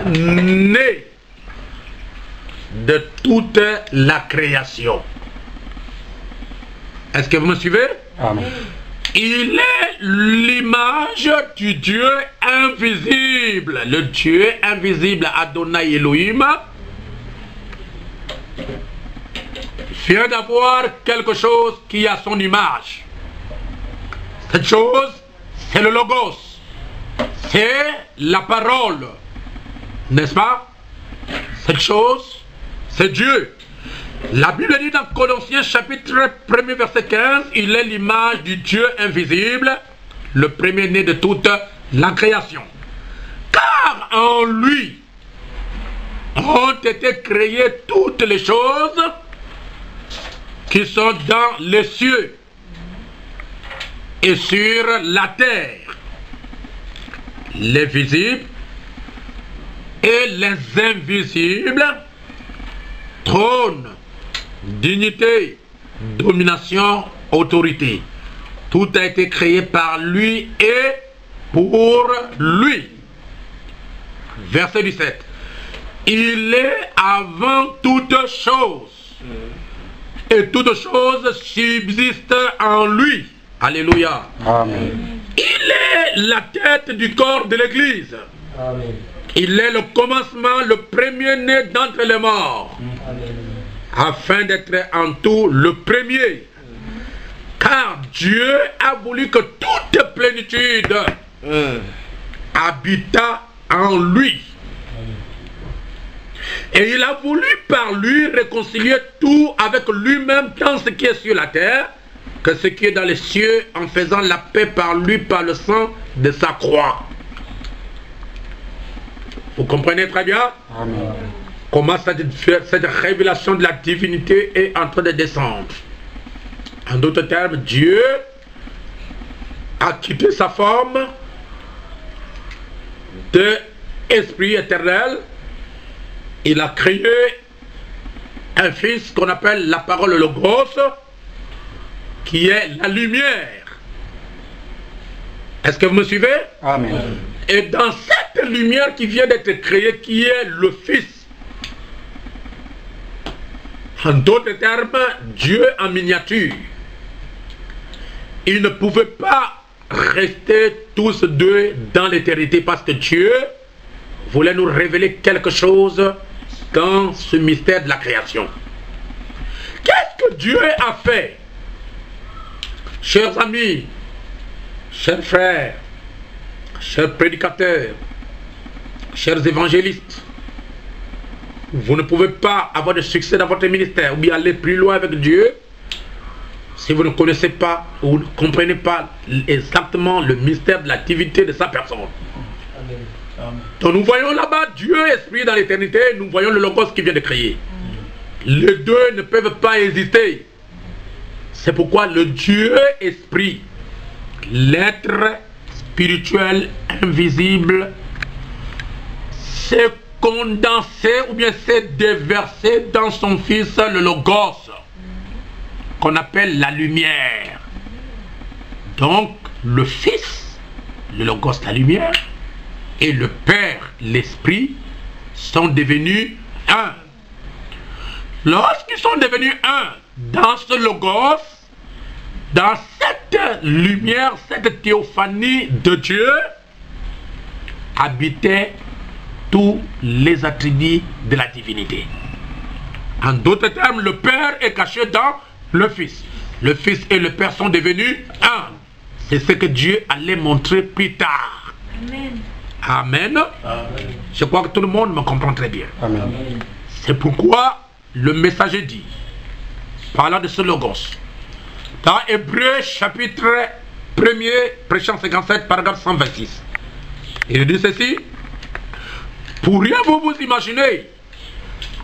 de toute la création. Est-ce que vous me suivez? Amen. Il est l'image du Dieu invisible. Le Dieu invisible, Adonai Elohim, vient d'avoir quelque chose qui a son image. Cette chose, c'est le Logos. C'est la parole. N'est-ce pas? Cette chose, c'est Dieu. La Bible dit dans Colossiens chapitre 1er verset 15, il est l'image du Dieu invisible, le premier-né de toute la création. Car en lui ont été créées toutes les choses qui sont dans les cieux et sur la terre, les visibles et les invisibles, trône, dignité, domination, autorité. Tout a été créé par lui et pour lui. Verset 17. Il est avant toute chose. Et toute chose subsiste en lui. Alléluia. Amen. Il est la tête du corps de l'Église. Amen. Il est le commencement, le premier-né d'entre les morts. Amen. Afin d'être en tout le premier. Car Dieu a voulu que toute plénitude habita en lui. Et il a voulu par lui réconcilier tout avec lui-même, tant ce qui est sur la terre que ce qui est dans les cieux, en faisant la paix par lui, par le sang de sa croix. Vous comprenez très bien? Amen. Comment cette révélation de la divinité est en train de descendre. En d'autres termes, Dieu a quitté sa forme de Esprit éternel, il a créé un fils qu'on appelle la parole Logos, qui est la lumière. Est-ce que vous me suivez? Amen. Et dans cette lumière qui vient d'être créée, qui est le Fils, en d'autres termes, Dieu en miniature, il ne pouvait pas rester tous deux dans l'éternité parce que Dieu voulait nous révéler quelque chose dans ce mystère de la création. Qu'est-ce que Dieu a fait? Chers amis, chers frères, chers prédicateurs, chers évangélistes, vous ne pouvez pas avoir de succès dans votre ministère ou bien aller plus loin avec Dieu si vous ne connaissez pas ou ne comprenez pas exactement le mystère de l'activité de sa personne. Donc nous voyons là-bas Dieu esprit dans l'éternité, nous voyons le Logos qui vient de créer. Les deux ne peuvent pas exister. C'est pourquoi le Dieu esprit, l'être spirituel invisible, s'est condensé ou bien s'est déversé dans son fils le Logos, qu'on appelle la lumière. Donc le fils, le Logos, la lumière, et le Père, l'Esprit, sont devenus un. Lorsqu'ils sont devenus un, dans ce Logos, dans cette lumière, cette théophanie de Dieu, habitaient tous les attributs de la divinité. En d'autres termes, le Père est caché dans le Fils. Le Fils et le Père sont devenus un. C'est ce que Dieu allait montrer plus tard. Amen. Amen. Amen. Je crois que tout le monde me comprend très bien. Amen. C'est pourquoi le messager dit, parlant de ce Logos, dans Hébreux chapitre 1er, prêchant 57, paragraphe 126, il dit ceci: pourriez-vous vous imaginer,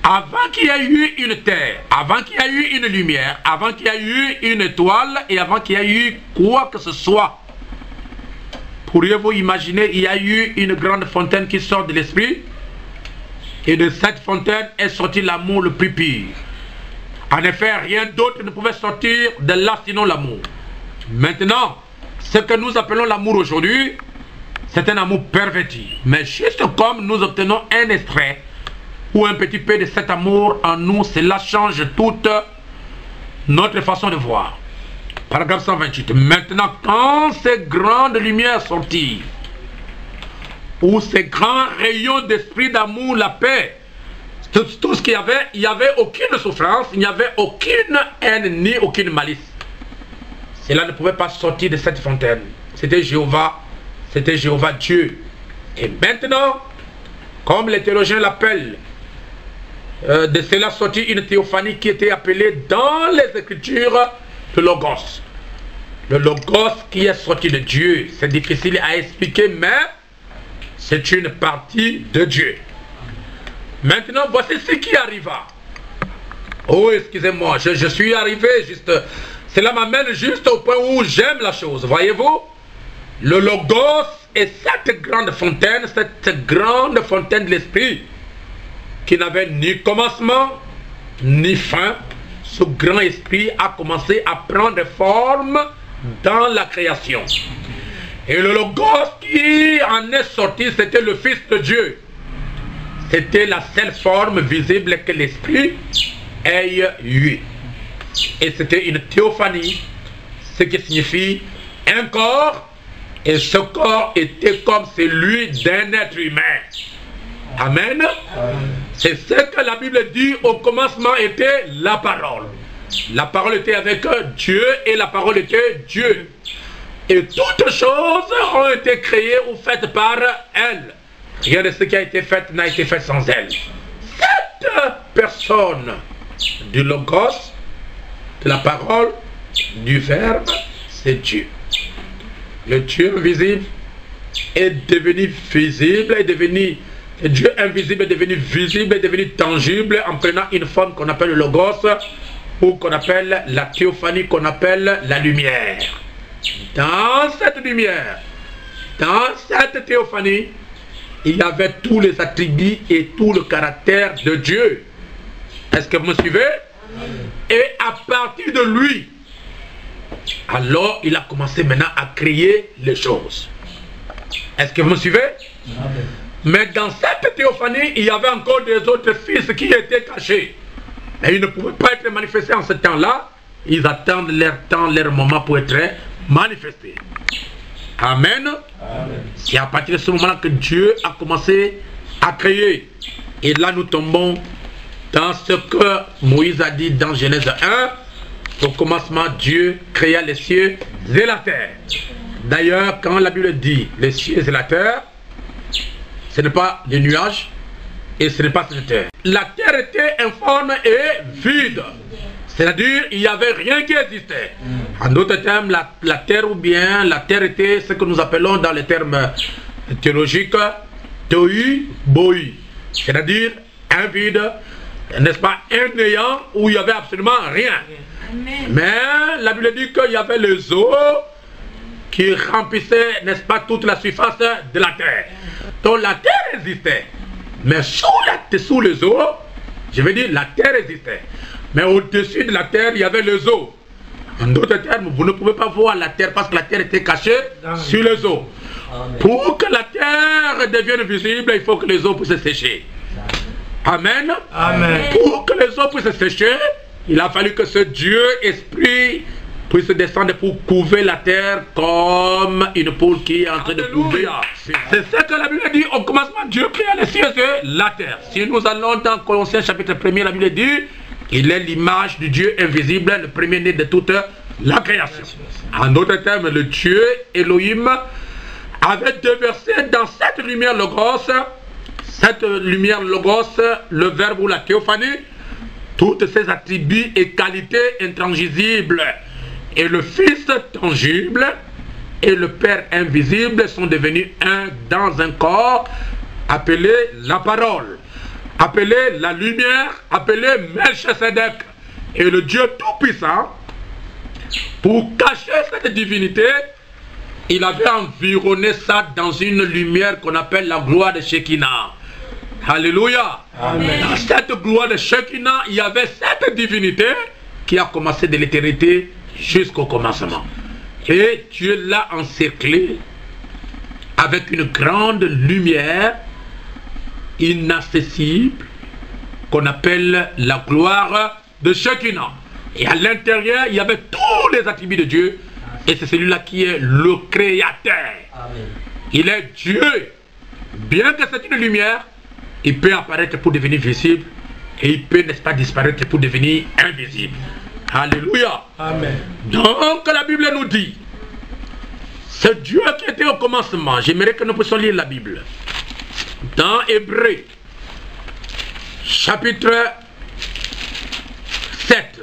avant qu'il y ait eu une terre, avant qu'il y ait eu une lumière, avant qu'il y ait eu une étoile et avant qu'il y ait eu quoi que ce soit, pourriez-vous imaginer, il y a eu une grande fontaine qui sort de l'esprit, et de cette fontaine est sorti l'amour le plus pur. En effet, rien d'autre ne pouvait sortir de là sinon l'amour. Maintenant, ce que nous appelons l'amour aujourd'hui, c'est un amour perverti. Mais juste comme nous obtenons un extrait ou un petit peu de cet amour en nous, cela change toute notre façon de voir. Paragraphe 128. Maintenant, quand ces grandes lumières sortirent, ou ces grands rayons d'esprit, d'amour, la paix, tout ce qu'il y avait, il n'y avait aucune souffrance, il n'y avait aucune haine ni aucune malice. Cela ne pouvait pas sortir de cette fontaine. C'était Jéhovah Dieu. Et maintenant, comme les théologiens l'appellent, de cela sortit une théophanie qui était appelée dans les Écritures le Logos. Le Logos qui est sorti de Dieu. C'est difficile à expliquer, mais c'est une partie de Dieu. Maintenant, voici ce qui arriva. Oh, excusez-moi, je suis arrivé juste... Cela m'amène juste au point où j'aime la chose. Voyez-vous, le Logos est cette grande fontaine de l'esprit, qui n'avait ni commencement, ni fin. Ce grand esprit a commencé à prendre forme dans la création. Et le Logos qui en est sorti, c'était le Fils de Dieu. C'était la seule forme visible que l'esprit ait eue. Et c'était une théophanie, ce qui signifie un corps, et ce corps était comme celui d'un être humain. Amen. C'est ce que la Bible dit, au commencement était la parole. La parole était avec Dieu et la parole était Dieu. Et toutes choses ont été créées ou faites par elle. Rien de ce qui a été fait n'a été fait sans elle. Cette personne du Logos, de la parole, du Verbe, c'est Dieu. Le Dieu invisible est devenu visible, le Dieu invisible est devenu visible, est devenu tangible en prenant une forme qu'on appelle le Logos, ou qu'on appelle la théophanie, qu'on appelle la lumière. Dans cette lumière, dans cette théophanie, il y avait tous les attributs et tout le caractère de Dieu. Est-ce que vous me suivez? Et à partir de lui, alors il a commencé maintenant à créer les choses. Est-ce que vous me suivez? Mais dans cette théophanie, il y avait encore des autres fils qui étaient cachés. Mais ils ne pouvaient pas être manifestés en ce temps-là. Ils attendent leur temps, leur moment pour être manifestés. Amen. C'est à partir de ce moment-là que Dieu a commencé à créer. Et là, nous tombons dans ce que Moïse a dit dans Genèse 1. Au commencement, Dieu créa les cieux et la terre. D'ailleurs, quand la Bible dit les cieux et la terre, ce n'est pas les nuages et ce n'est pas cette terre. La terre était informe et vide. C'est-à-dire, il n'y avait rien qui existait. En d'autres termes, la terre ou bien la terre était ce que nous appelons dans les termes théologiques tohu bohu. C'est-à-dire un vide, n'est-ce pas, un néant où il n'y avait absolument rien. Amen. Mais la Bible dit qu'il y avait les eaux qui remplissaient, n'est-ce pas, toute la surface de la terre. Donc la terre existait. Mais sous les eaux, je veux dire, la terre existait. Mais au-dessus de la terre, il y avait les eaux. En d'autres termes, vous ne pouvez pas voir la terre parce que la terre était cachée sur les eaux. Pour que la terre devienne visible, il faut que les eaux puissent sécher. Amen. Amen. Pour que les eaux puissent sécher, il a fallu que ce Dieu esprit puisse descendre pour couver la terre comme une poule qui est en train de couver. C'est ce que la Bible dit. Au commencement, Dieu créa les cieux et la terre. Si nous allons dans Colossiens chapitre 1er, la Bible dit il est l'image du Dieu invisible, le premier-né de toute la création. En d'autres termes, le Dieu Elohim avait déversé dans cette lumière logos, le verbe ou la théophanie, toutes ses attributs et qualités intransigeables. Et le Fils tangible et le Père invisible sont devenus un dans un corps appelé la parole, appelé la lumière, appelé Melchisedec. Et le Dieu tout-puissant, pour cacher cette divinité, il avait environné ça dans une lumière qu'on appelle la gloire de Shekinah. Alléluia. Amen. Dans cette gloire de Shekinah, il y avait cette divinité qui a commencé de l'éternité jusqu'au commencement. Et Dieu l'a encerclé avec une grande lumière inaccessible qu'on appelle la gloire de Shekinah. Et à l'intérieur, il y avait tous les attributs de Dieu. Et c'est celui-là qui est le créateur. Amen. Il est Dieu. Bien que c'est une lumière, il peut apparaître pour devenir visible. Et il peut, n'est-ce pas, disparaître pour devenir invisible. Alléluia. Amen. Donc la Bible nous dit, ce Dieu qui était au commencement, j'aimerais que nous puissions lire la Bible. Dans Hébreux, chapitre 7.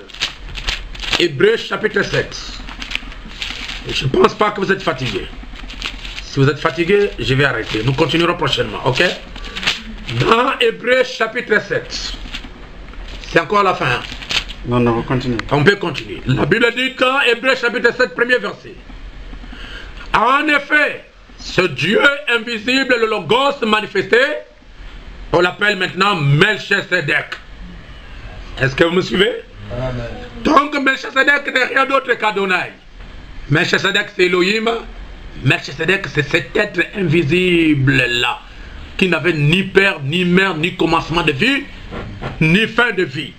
Hébreux, chapitre 7. Je ne pense pas que vous êtes fatigué. Si vous êtes fatigué, je vais arrêter. Nous continuerons prochainement, ok? Dans Hébreux, chapitre 7. C'est encore la fin. Non, on continue. On peut continuer. La Bible dit qu'en Hébreux chapitre 7, premier verset. En effet, ce Dieu invisible, le Logos manifesté, on l'appelle maintenant Melchisedec. Est-ce que vous me suivez? Amen. Donc Melchisedec n'est rien d'autre qu'Adonai. Melchisedec c'est Elohim. Melchisedec c'est cet être invisible là, qui n'avait ni père, ni mère, ni commencement de vie, ni fin de vie.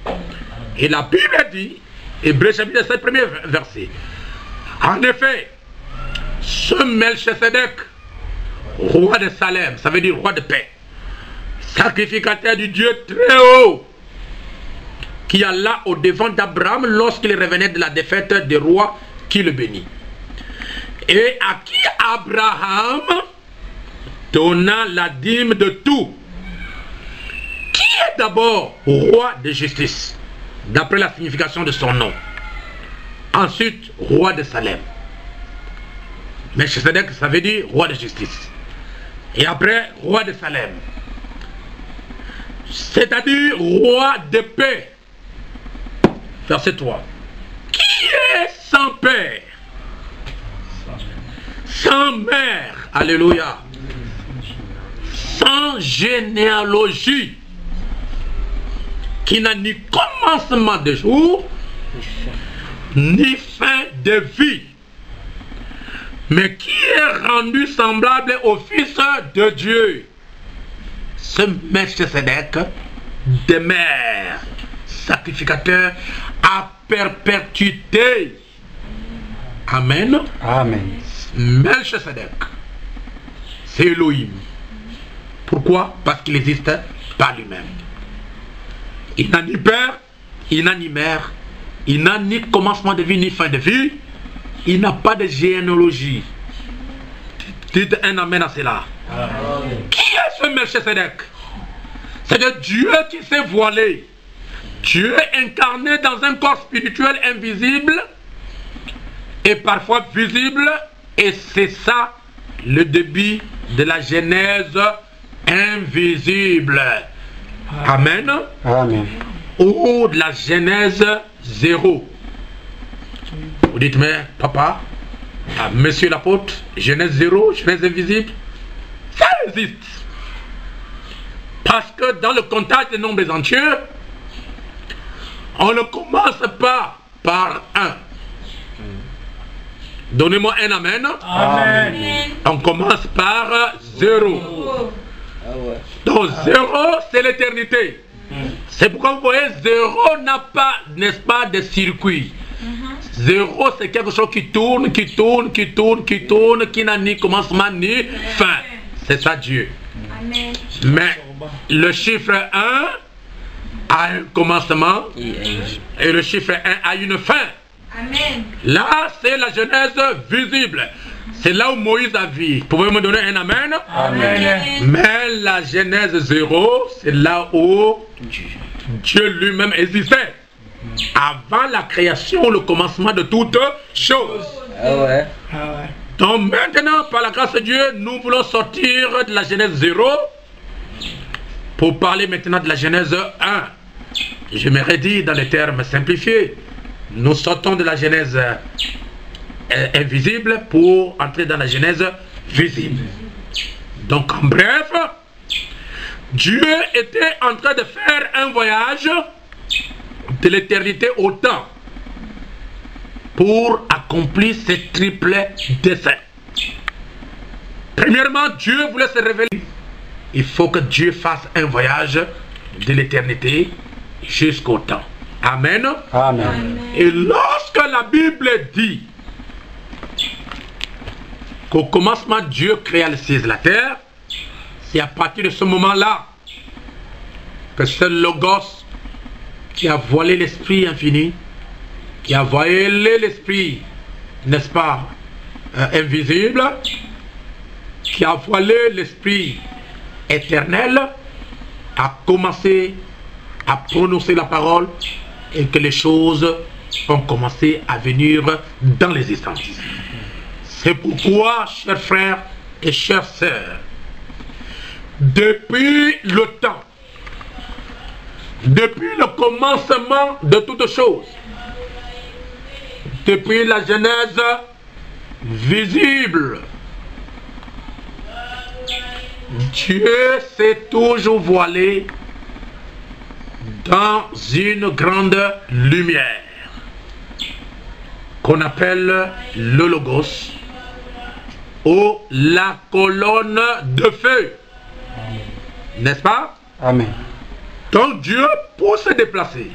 Et la Bible dit, Hébreux chapitre 7, premier verset. En effet, ce Melchisedec, roi de Salem, ça veut dire roi de paix, sacrificateur du Dieu très haut, qui alla au devant d'Abraham lorsqu'il revenait de la défaite des rois qui le bénit. Et à qui Abraham donna la dîme de tout. Qui est d'abord roi de justice, d'après la signification de son nom. Ensuite, roi de Salem. Melchisedec, ça veut dire roi de justice. Et après, roi de Salem. C'est-à-dire roi de paix. Verset 3. Qui est sans père, sans mère, alléluia, sans sans généalogie, qui n'a ni commencement de jour, ni fin de vie, mais qui est rendu semblable au Fils de Dieu. Ce Melchisedec demeure sacrificateur à perpétuité. Amen. Amen. Melchisedec, c'est Elohim. Pourquoi? Parce qu'il existe par lui-même. Il n'a ni père, il n'a ni mère, il n'a ni commencement de vie ni fin de vie, il n'a pas de généalogie. Dites un amen à cela. Amen. Qui est ce Melchisedec? C'est Dieu qui s'est voilé. Dieu incarné dans un corps spirituel invisible et parfois visible, et c'est ça le début de la Genèse invisible. Amen. Amen. Ou de la Genèse 0. Vous dites, mais papa, monsieur l'apôtre, Genèse 0, Genèse invisible, ça existe. Parce que dans le comptage des nombres entiers, on ne commence pas par 1. Donnez-moi un amen. Amen. On commence par 0. Donc 0, c'est l'éternité. C'est pourquoi vous voyez, 0 n'a pas, n'est-ce pas, de circuit. 0, c'est quelque chose qui tourne, qui tourne, qui tourne, qui tourne, qui n'a ni commencement ni fin. C'est ça Dieu. Amen. Mais le chiffre 1 a un commencement et le chiffre 1 a une fin. Amen. Là, c'est la Genèse visible. C'est là où Moïse a vu. Pouvez-vous me donner un amen? Amen. Mais la Genèse 0, c'est là où Dieu lui-même existait. Avant la création, le commencement de toutes choses. Donc maintenant, par la grâce de Dieu, nous voulons sortir de la Genèse 0 pour parler maintenant de la Genèse 1. Je me redis dans les termes simplifiés. Nous sortons de la Genèse invisible pour entrer dans la Genèse visible. Donc en bref, Dieu était en train de faire un voyage de l'éternité au temps pour accomplir ce triple dessein. Premièrement, Dieu voulait se révéler. Il faut que Dieu fasse un voyage de l'éternité jusqu'au temps. Amen. Amen. Et lorsque la Bible dit qu'au commencement Dieu créa le ciel et la terre, c'est à partir de ce moment-là que ce Logos qui a voilé l'esprit infini, qui a voilé l'esprit, n'est-ce pas, invisible, qui a voilé l'esprit éternel, a commencé à prononcer la parole et que les choses ont commencé à venir dans l'existence. C'est pourquoi, chers frères et chères sœurs, depuis le temps, depuis le commencement de toutes choses, depuis la Genèse visible, Dieu s'est toujours voilé dans une grande lumière qu'on appelle le Logos ou la colonne de feu. N'est-ce pas? Amen. Donc Dieu, pour se déplacer,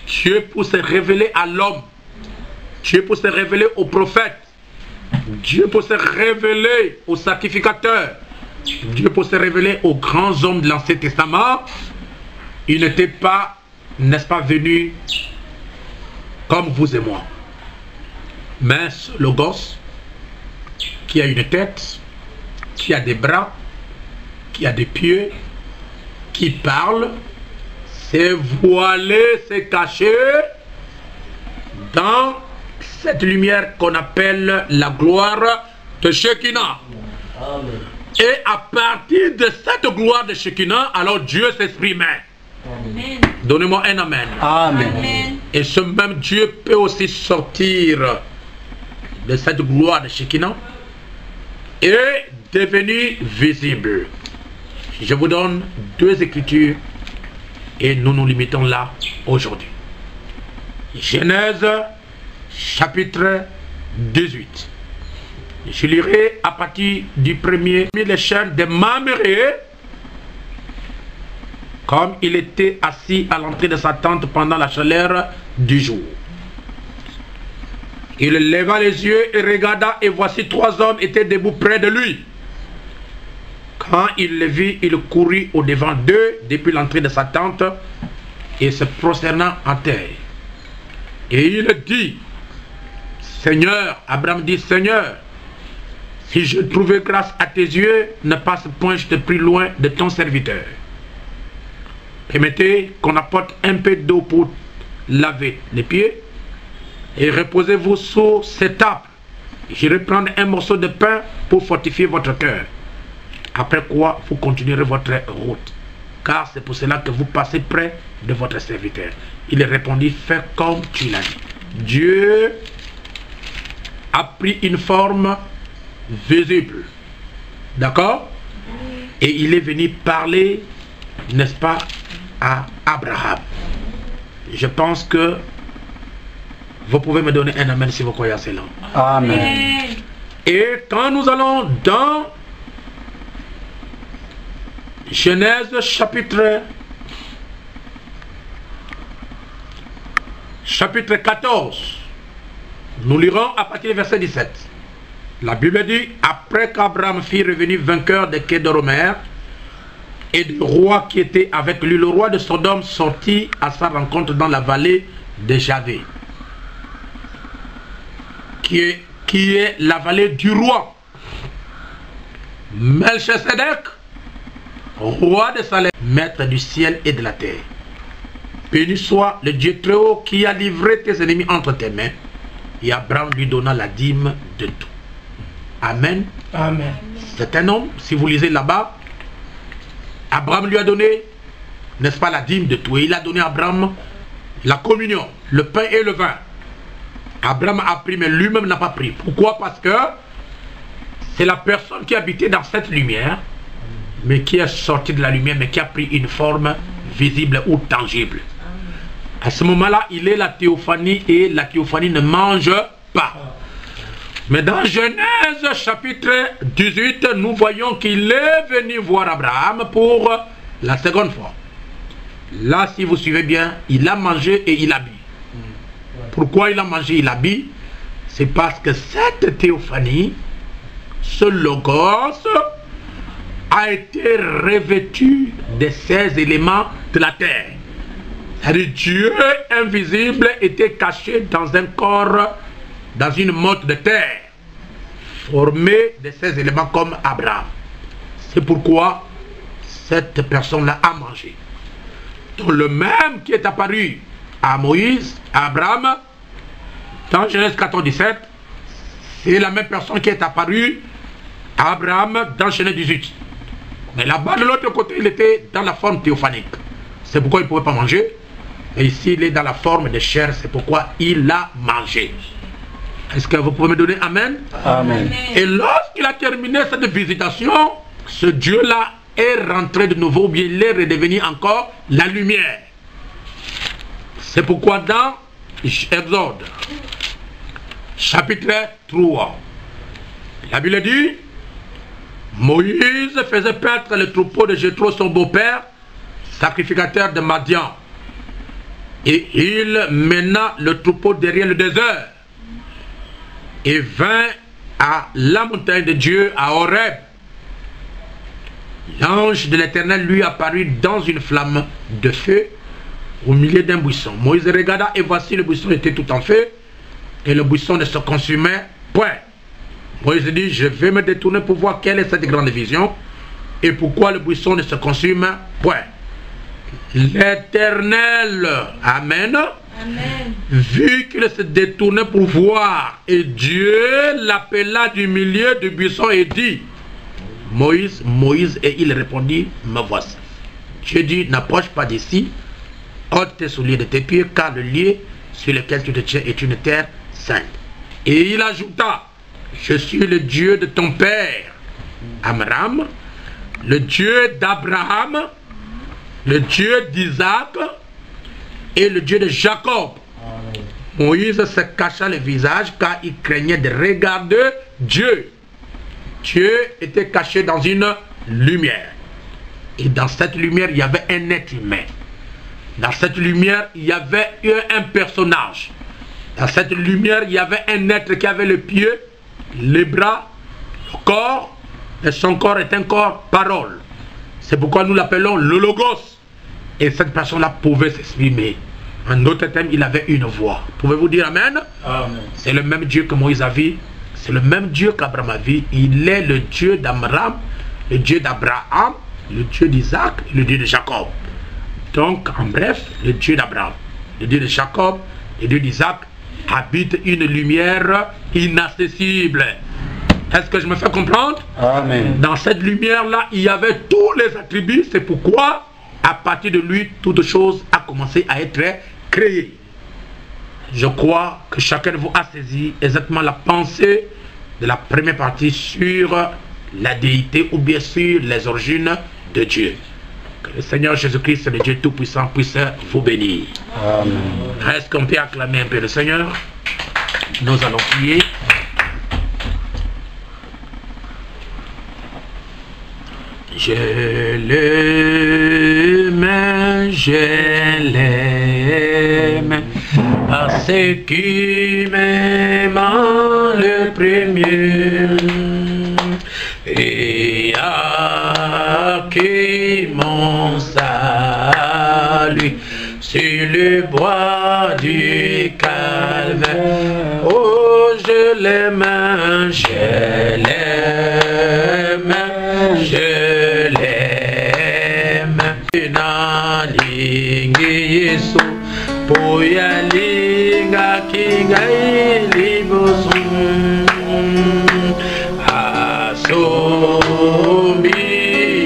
Dieu pour se révéler à l'homme, Dieu pour se révéler au prophète, Dieu pour se révéler au sacrificateur, Dieu pour se révéler aux grands hommes de l'Ancien Testament, il n'était pas, n'est-ce pas, venu comme vous et moi. Mais ce Logos, qui a une tête, qui a des bras, qui a des pieds, qui parle, s'est voilé, s'est caché dans cette lumière qu'on appelle la gloire de Shekinah. Et à partir de cette gloire de Shekinah, alors Dieu s'exprimait. Amen. Donnez-moi un amen. Amen. Amen. Et ce même Dieu peut aussi sortir de cette gloire de Shekinah et devenir visible. Je vous donne deux écritures et nous nous limitons là aujourd'hui. Genèse chapitre 18. Je lirai à partir du premier les chaînes de Mamré, comme il était assis à l'entrée de sa tente pendant la chaleur du jour. Il leva les yeux et regarda, et voici 3 hommes étaient debout près de lui. Quand il les vit, il courut au-devant d'eux depuis l'entrée de sa tente et se prosternant en terre. Et il dit, Seigneur, Abraham dit, Seigneur, si je trouvais grâce à tes yeux, ne passe point, je te prie, loin de ton serviteur. Permettez qu'on apporte un peu d'eau pour laver les pieds et reposez-vous sous cette table. J'irai prendre un morceau de pain pour fortifier votre cœur. Après quoi, vous continuerez votre route. Car c'est pour cela que vous passez près de votre serviteur. Il répondit, fais comme tu l'as dit. Dieu a pris une forme visible. D'accord? Et il est venu parler, n'est-ce pas, à Abraham. Je pense que vous pouvez me donner un amen si vous croyez à cela. Amen. Et quand nous allons dans Genèse chapitre 14, nous lirons à partir du verset 17. La Bible dit, après qu'Abraham fit revenir vainqueur de Kedorlaomer et du roi qui était avec lui, le roi de Sodome sortit à sa rencontre dans la vallée de Javé, qui est la vallée du roi. Melchisedec, roi de Salem, maître du ciel et de la terre. Béni soit le Dieu très haut qui a livré tes ennemis entre tes mains. Et Abraham lui donna la dîme de tout. Amen. Amen. C'est un homme, si vous lisez là-bas, Abraham lui a donné, n'est-ce pas, la dîme de tout. Et il a donné à Abraham la communion, le pain et le vin. Abraham a pris, mais lui-même n'a pas pris. Pourquoi? Parce que c'est la personne qui habitait dans cette lumière, mais qui est sortie de la lumière, mais qui a pris une forme visible ou tangible. À ce moment-là, il est la théophanie, et la théophanie ne mange pas. Mais dans Genèse chapitre 18, nous voyons qu'il est venu voir Abraham pour la seconde fois. Là, si vous suivez bien, il a mangé et il a bu. Pourquoi il a mangé et il a bu? C'est parce que cette théophanie, ce logos, a été revêtu de ces éléments de la terre. C'est-à-dire Dieu invisible était caché dans un corps, dans une motte de terre, formé de ces éléments comme Abraham. C'est pourquoi cette personne-là a mangé. Donc le même qui est apparu à Moïse, à Abraham, dans Genèse 14, 17, c'est la même personne qui est apparue à Abraham dans Genèse 18. Mais là-bas, de l'autre côté, il était dans la forme théophanique. C'est pourquoi il ne pouvait pas manger. Et ici, il est dans la forme de chair. C'est pourquoi il a mangé. Est-ce que vous pouvez me donner Amen? Amen. Et lorsqu'il a terminé cette visitation, ce Dieu-là est rentré de nouveau, ou bien il est redevenu encore la lumière. C'est pourquoi dans Exode, chapitre 3, la Bible dit, Moïse faisait paître le troupeau de Jéthro, son beau-père, sacrificateur de Madian. Et il mena le troupeau derrière le désert et vint à la montagne de Dieu, à Horeb. L'ange de l'Éternel lui apparut dans une flamme de feu au milieu d'un buisson. Moïse regarda et voici le buisson était tout en feu et le buisson ne se consumait point. Moïse dit, je vais me détourner pour voir quelle est cette grande vision et pourquoi le buisson ne se consume point. L'Éternel, Amen, Amen. vu qu'il se détournait pour voir, et Dieu l'appela du milieu du buisson et dit, Moïse, Moïse, et il répondit, me voici. Dieu dit, n'approche pas d'ici, ôte tes souliers de tes pieds, car le lieu sur lequel tu te tiens est une terre sainte. Et il ajouta, je suis le Dieu de ton père, Amram, le Dieu d'Abraham, le Dieu d'Isaac et le Dieu de Jacob. Moïse se cacha le visage car il craignait de regarder Dieu. Dieu était caché dans une lumière. Et dans cette lumière, il y avait un être humain. Dans cette lumière, il y avait un personnage. Dans cette lumière, il y avait un être qui avait les pieds, les bras, le corps. Et son corps est un corps parole. C'est pourquoi nous l'appelons le Logos. Et cette personne-là pouvait s'exprimer. En d'autres termes, il avait une voix. Pouvez-vous dire Amen? Amen. C'est le même Dieu que Moïse a vu. C'est le même Dieu qu'Abraham a vu. Il est le Dieu d'Amram, le Dieu d'Abraham, le Dieu d'Isaac, le Dieu de Jacob. Donc, en bref, le Dieu d'Abraham, le Dieu de Jacob, le Dieu d'Isaac habite une lumière inaccessible. Est-ce que je me fais comprendre? Amen. Dans cette lumière-là, il y avait tous les attributs. C'est pourquoi, à partir de lui, toute chose a commencé à être créée. Je crois que chacun de vous a saisi exactement la pensée de la première partie sur la déité ou bien sur les origines de Dieu. Que le Seigneur Jésus-Christ, le Dieu Tout-Puissant, puisse vous bénir. Amen. Est-ce qu'on peut acclamer un peu le Seigneur? Nous allons prier. Je l'aime, parce qu'il m'aime le premier, et a qui mon salut sur le bois du calvaire. Oh, je l'aime, je l'aime, je l'aime. Nalingi Yesu, poyalinga kinga ilibosum, asombi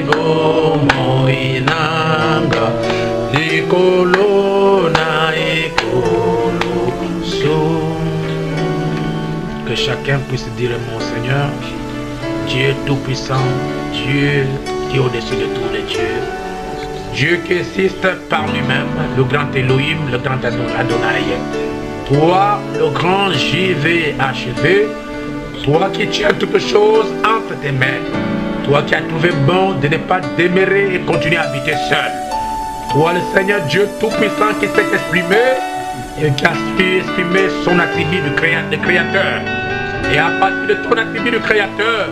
bomo inanga, likolo na ekolo sum. Que chacun puisse dire mon Seigneur, Dieu tout-puissant, Dieu qui est au-dessus de tous les dieux, Dieu qui existe par lui-même, le grand Elohim, le grand Adonai. Toi, le grand JVHV, toi qui tiens toutes choses entre tes mains, toi qui as trouvé bon de ne pas demeurer et continuer à habiter seul. Toi, le Seigneur Dieu tout-puissant qui s'est exprimé et qui a su exprimer son attribut de créateur. Et à partir de ton attribut de créateur,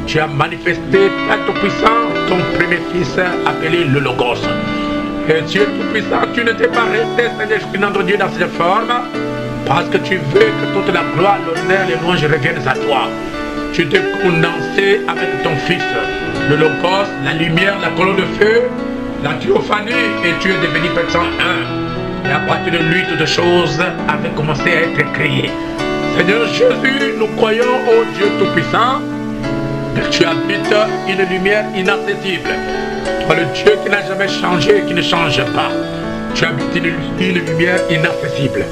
tu as manifesté à tout-puissant ton premier fils appelé le Logos. Et Dieu tout-puissant, tu ne t'es pas resté, Seigneur, notre Dieu, dans cette forme, parce que tu veux que toute la gloire, l'honneur, les louanges reviennent à toi. Tu t'es condensé avec ton fils, le Logos, la lumière, la colonne de feu, la théophanie, et tu es devenu personne un. Et à partir de lui, toutes choses avaient commencé à être créées. Seigneur Jésus, nous croyons au Dieu tout-puissant, que tu habites une lumière inaccessible. Toi, le Dieu qui n'a jamais changé et qui ne change pas. Tu habites une lumière inaccessible.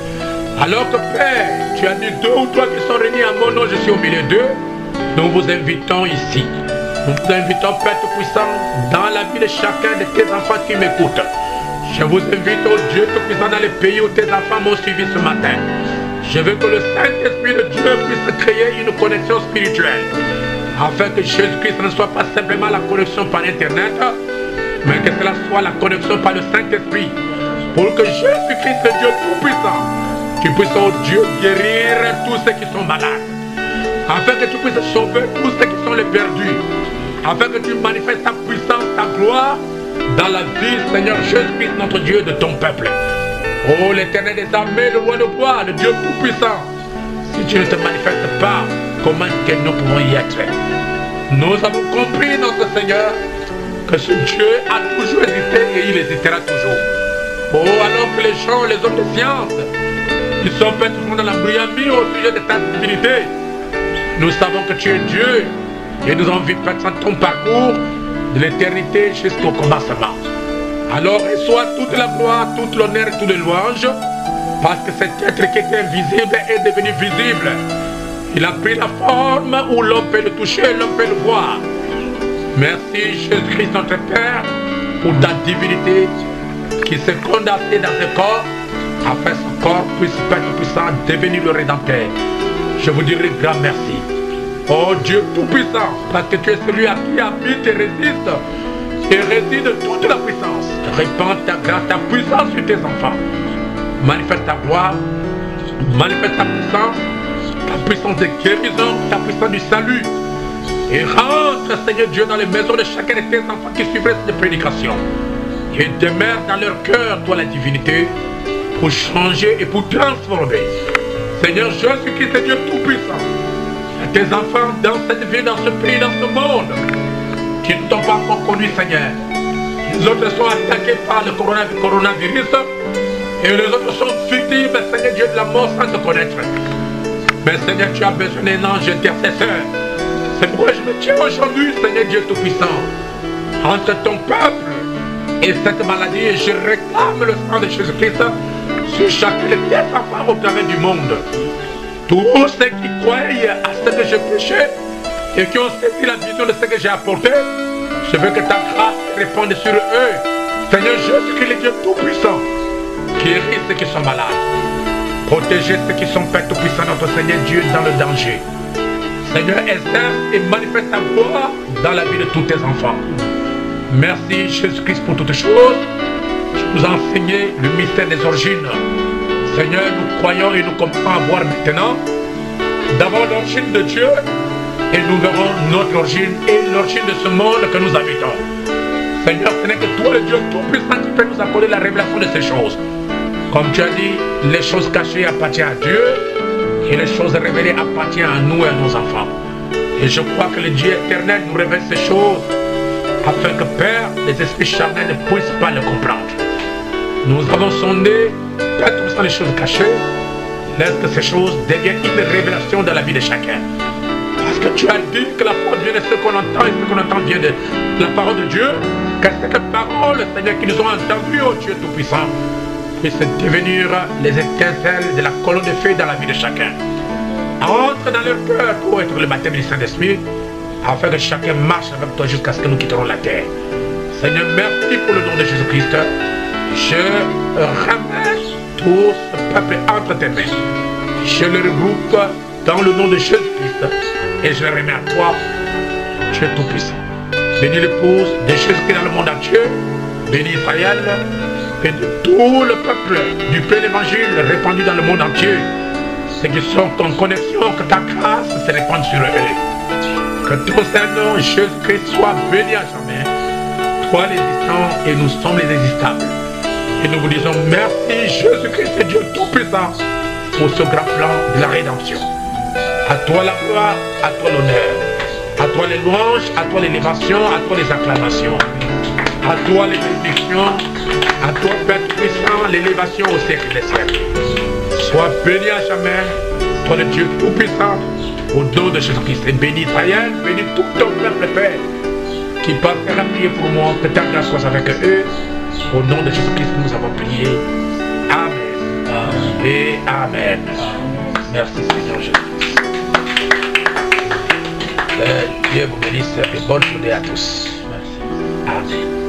Alors que Père, tu as dit 2 ou 3 qui sont réunis à mon nom, je suis au milieu d'eux. Nous vous invitons ici. Nous vous invitons, Père tout-puissant, dans la vie de chacun de tes enfants qui m'écoutent. Je vous invite au Dieu tout-puissant dans les pays où tes enfants m'ont suivi ce matin. Je veux que le Saint-Esprit de Dieu puisse créer une connexion spirituelle, afin que Jésus-Christ ne soit pas simplement la connexion par Internet, mais que cela soit la connexion par le Saint-Esprit, pour que Jésus-Christ, le Dieu tout-puissant, tu puisses, oh Dieu, guérir tous ceux qui sont malades, afin que tu puisses sauver tous ceux qui sont les perdus, afin que tu manifestes ta puissance, ta gloire, dans la vie, Seigneur Jésus-Christ, notre Dieu, de ton peuple. Oh, l'Éternel des armées, le roi de gloire, le Dieu tout-puissant, si tu ne te manifestes pas, comment que nous pouvons y être? Nous avons compris, notre Seigneur, que ce Dieu a toujours existé et il existera toujours. Oh, alors que les gens, les hommes de science, ils sont faits toujours dans la bruyamie au sujet de ta divinité, nous savons que tu es Dieu et nous avons vu ton parcours de l'éternité jusqu'au commencement. Alors reçois toute la gloire, toute l'honneur et toutes les louanges, parce que cet être qui était invisible est devenu visible. Il a pris la forme où l'homme peut le toucher, l'homme peut le voir. Merci Jésus-Christ notre Père pour ta divinité qui s'est condensée dans ce corps afin que ce corps puisse, Père Tout-Puissant, devenir le Rédempteur. Je vous dirai grand merci. Oh Dieu Tout-Puissant, parce que tu es celui à qui habite et résiste et réside toute la puissance. Répands ta grâce, ta puissance sur tes enfants. Manifeste ta gloire, manifeste ta puissance de guérison, ta puissance du salut. Et rentre, Seigneur Dieu, dans les maisons de chacun de tes enfants qui suivraient cette prédication. Et demeure dans leur cœur, toi, la divinité, pour changer et pour transformer. Seigneur Jésus-Christ, c'est Dieu Tout-Puissant. Tes enfants dans cette vie, dans ce pays, dans ce monde, qui ne t'ont pas encore connu, Seigneur. Les autres sont attaqués par le coronavirus et les autres sont victimes, Seigneur Dieu, de la mort sans te connaître. Mais Seigneur, tu as besoin d'un ange intercesseur. C'est pourquoi je me tiens aujourd'hui, Seigneur Dieu Tout-Puissant, entre ton peuple et cette maladie, et je réclame le sang de Jésus-Christ sur chacun de tes enfants au travers du monde. Tous ceux qui croient à ce que je prêchais et qui ont saisi la vision de ce que j'ai apporté, je veux que ta grâce réponde sur eux. Seigneur Jésus-Christ, le Dieu Tout-Puissant, guéris ceux qui sont malades. Protégez ceux qui sont Père Tout-Puissant, notre Seigneur Dieu, dans le danger. Seigneur, exerce et manifeste ta gloire dans la vie de tous tes enfants. Merci Jésus-Christ pour toutes choses. Tu nous as enseigné le mystère des origines. Seigneur, nous croyons et nous comprenons avoir maintenant d'abord l'origine de Dieu et nous verrons notre origine et l'origine de ce monde que nous habitons. Seigneur, ce n'est que toi le Dieu Tout-Puissant qui peut nous accorder la révélation de ces choses. Comme tu as dit, les choses cachées appartiennent à Dieu et les choses révélées appartiennent à nous et à nos enfants. Et je crois que le Dieu éternel nous révèle ces choses afin que, Père, les esprits charnels ne puissent pas le comprendre. Nous avons sondé, Père Tout-Puissant, les choses cachées. Laisse que ces choses deviennent une révélation dans la vie de chacun. Parce que tu as dit que la foi vient de ce qu'on entend et ce qu'on entend vient de la parole de Dieu. Que cette parole, Seigneur, qui nous ont entendu, oh Dieu Tout-Puissant, puisse devenir les étincelles de la colonne de feu dans la vie de chacun. Entre dans leur cœur pour être le baptême du Saint-Esprit, afin que chacun marche avec toi jusqu'à ce que nous quitterons la terre. Seigneur, merci pour le nom de Jésus-Christ. Je ramène tout ce peuple entre tes mains. Je le regroupe dans le nom de Jésus-Christ et je le remets à toi, Dieu Tout-Puissant. Bénis l'épouse de Jésus-Christ dans le monde entier. Bénis Israël. Et de tout le peuple du plein évangile répandu dans le monde entier. Ceux qui sont en connexion, que ta grâce se répande sur eux. Que ton Saint-Nom, Jésus-Christ, soit béni à jamais. Toi l'existant et nous sommes les existables. Et nous vous disons merci Jésus-Christ, Dieu Tout-Puissant, pour ce grand plan de la rédemption. À toi la gloire, à toi l'honneur. À toi les louanges, à toi l'élévation, à toi les acclamations. À toi les bénédictions, à toi Père Tout-Puissant, l'élévation au siècle des siècles. Sois béni à jamais, toi le Dieu Tout-Puissant, au nom de Jésus-Christ. Et bénis Israël, bénis tout ton peuple Père, qui partira prier pour moi, que ta grâce soit avec eux. Au nom de Jésus-Christ, nous avons prié. Amen. Amen. Et Amen. Merci Seigneur Jésus-Christ. Dieu vous bénisse et bonne journée à tous. Merci. Amen.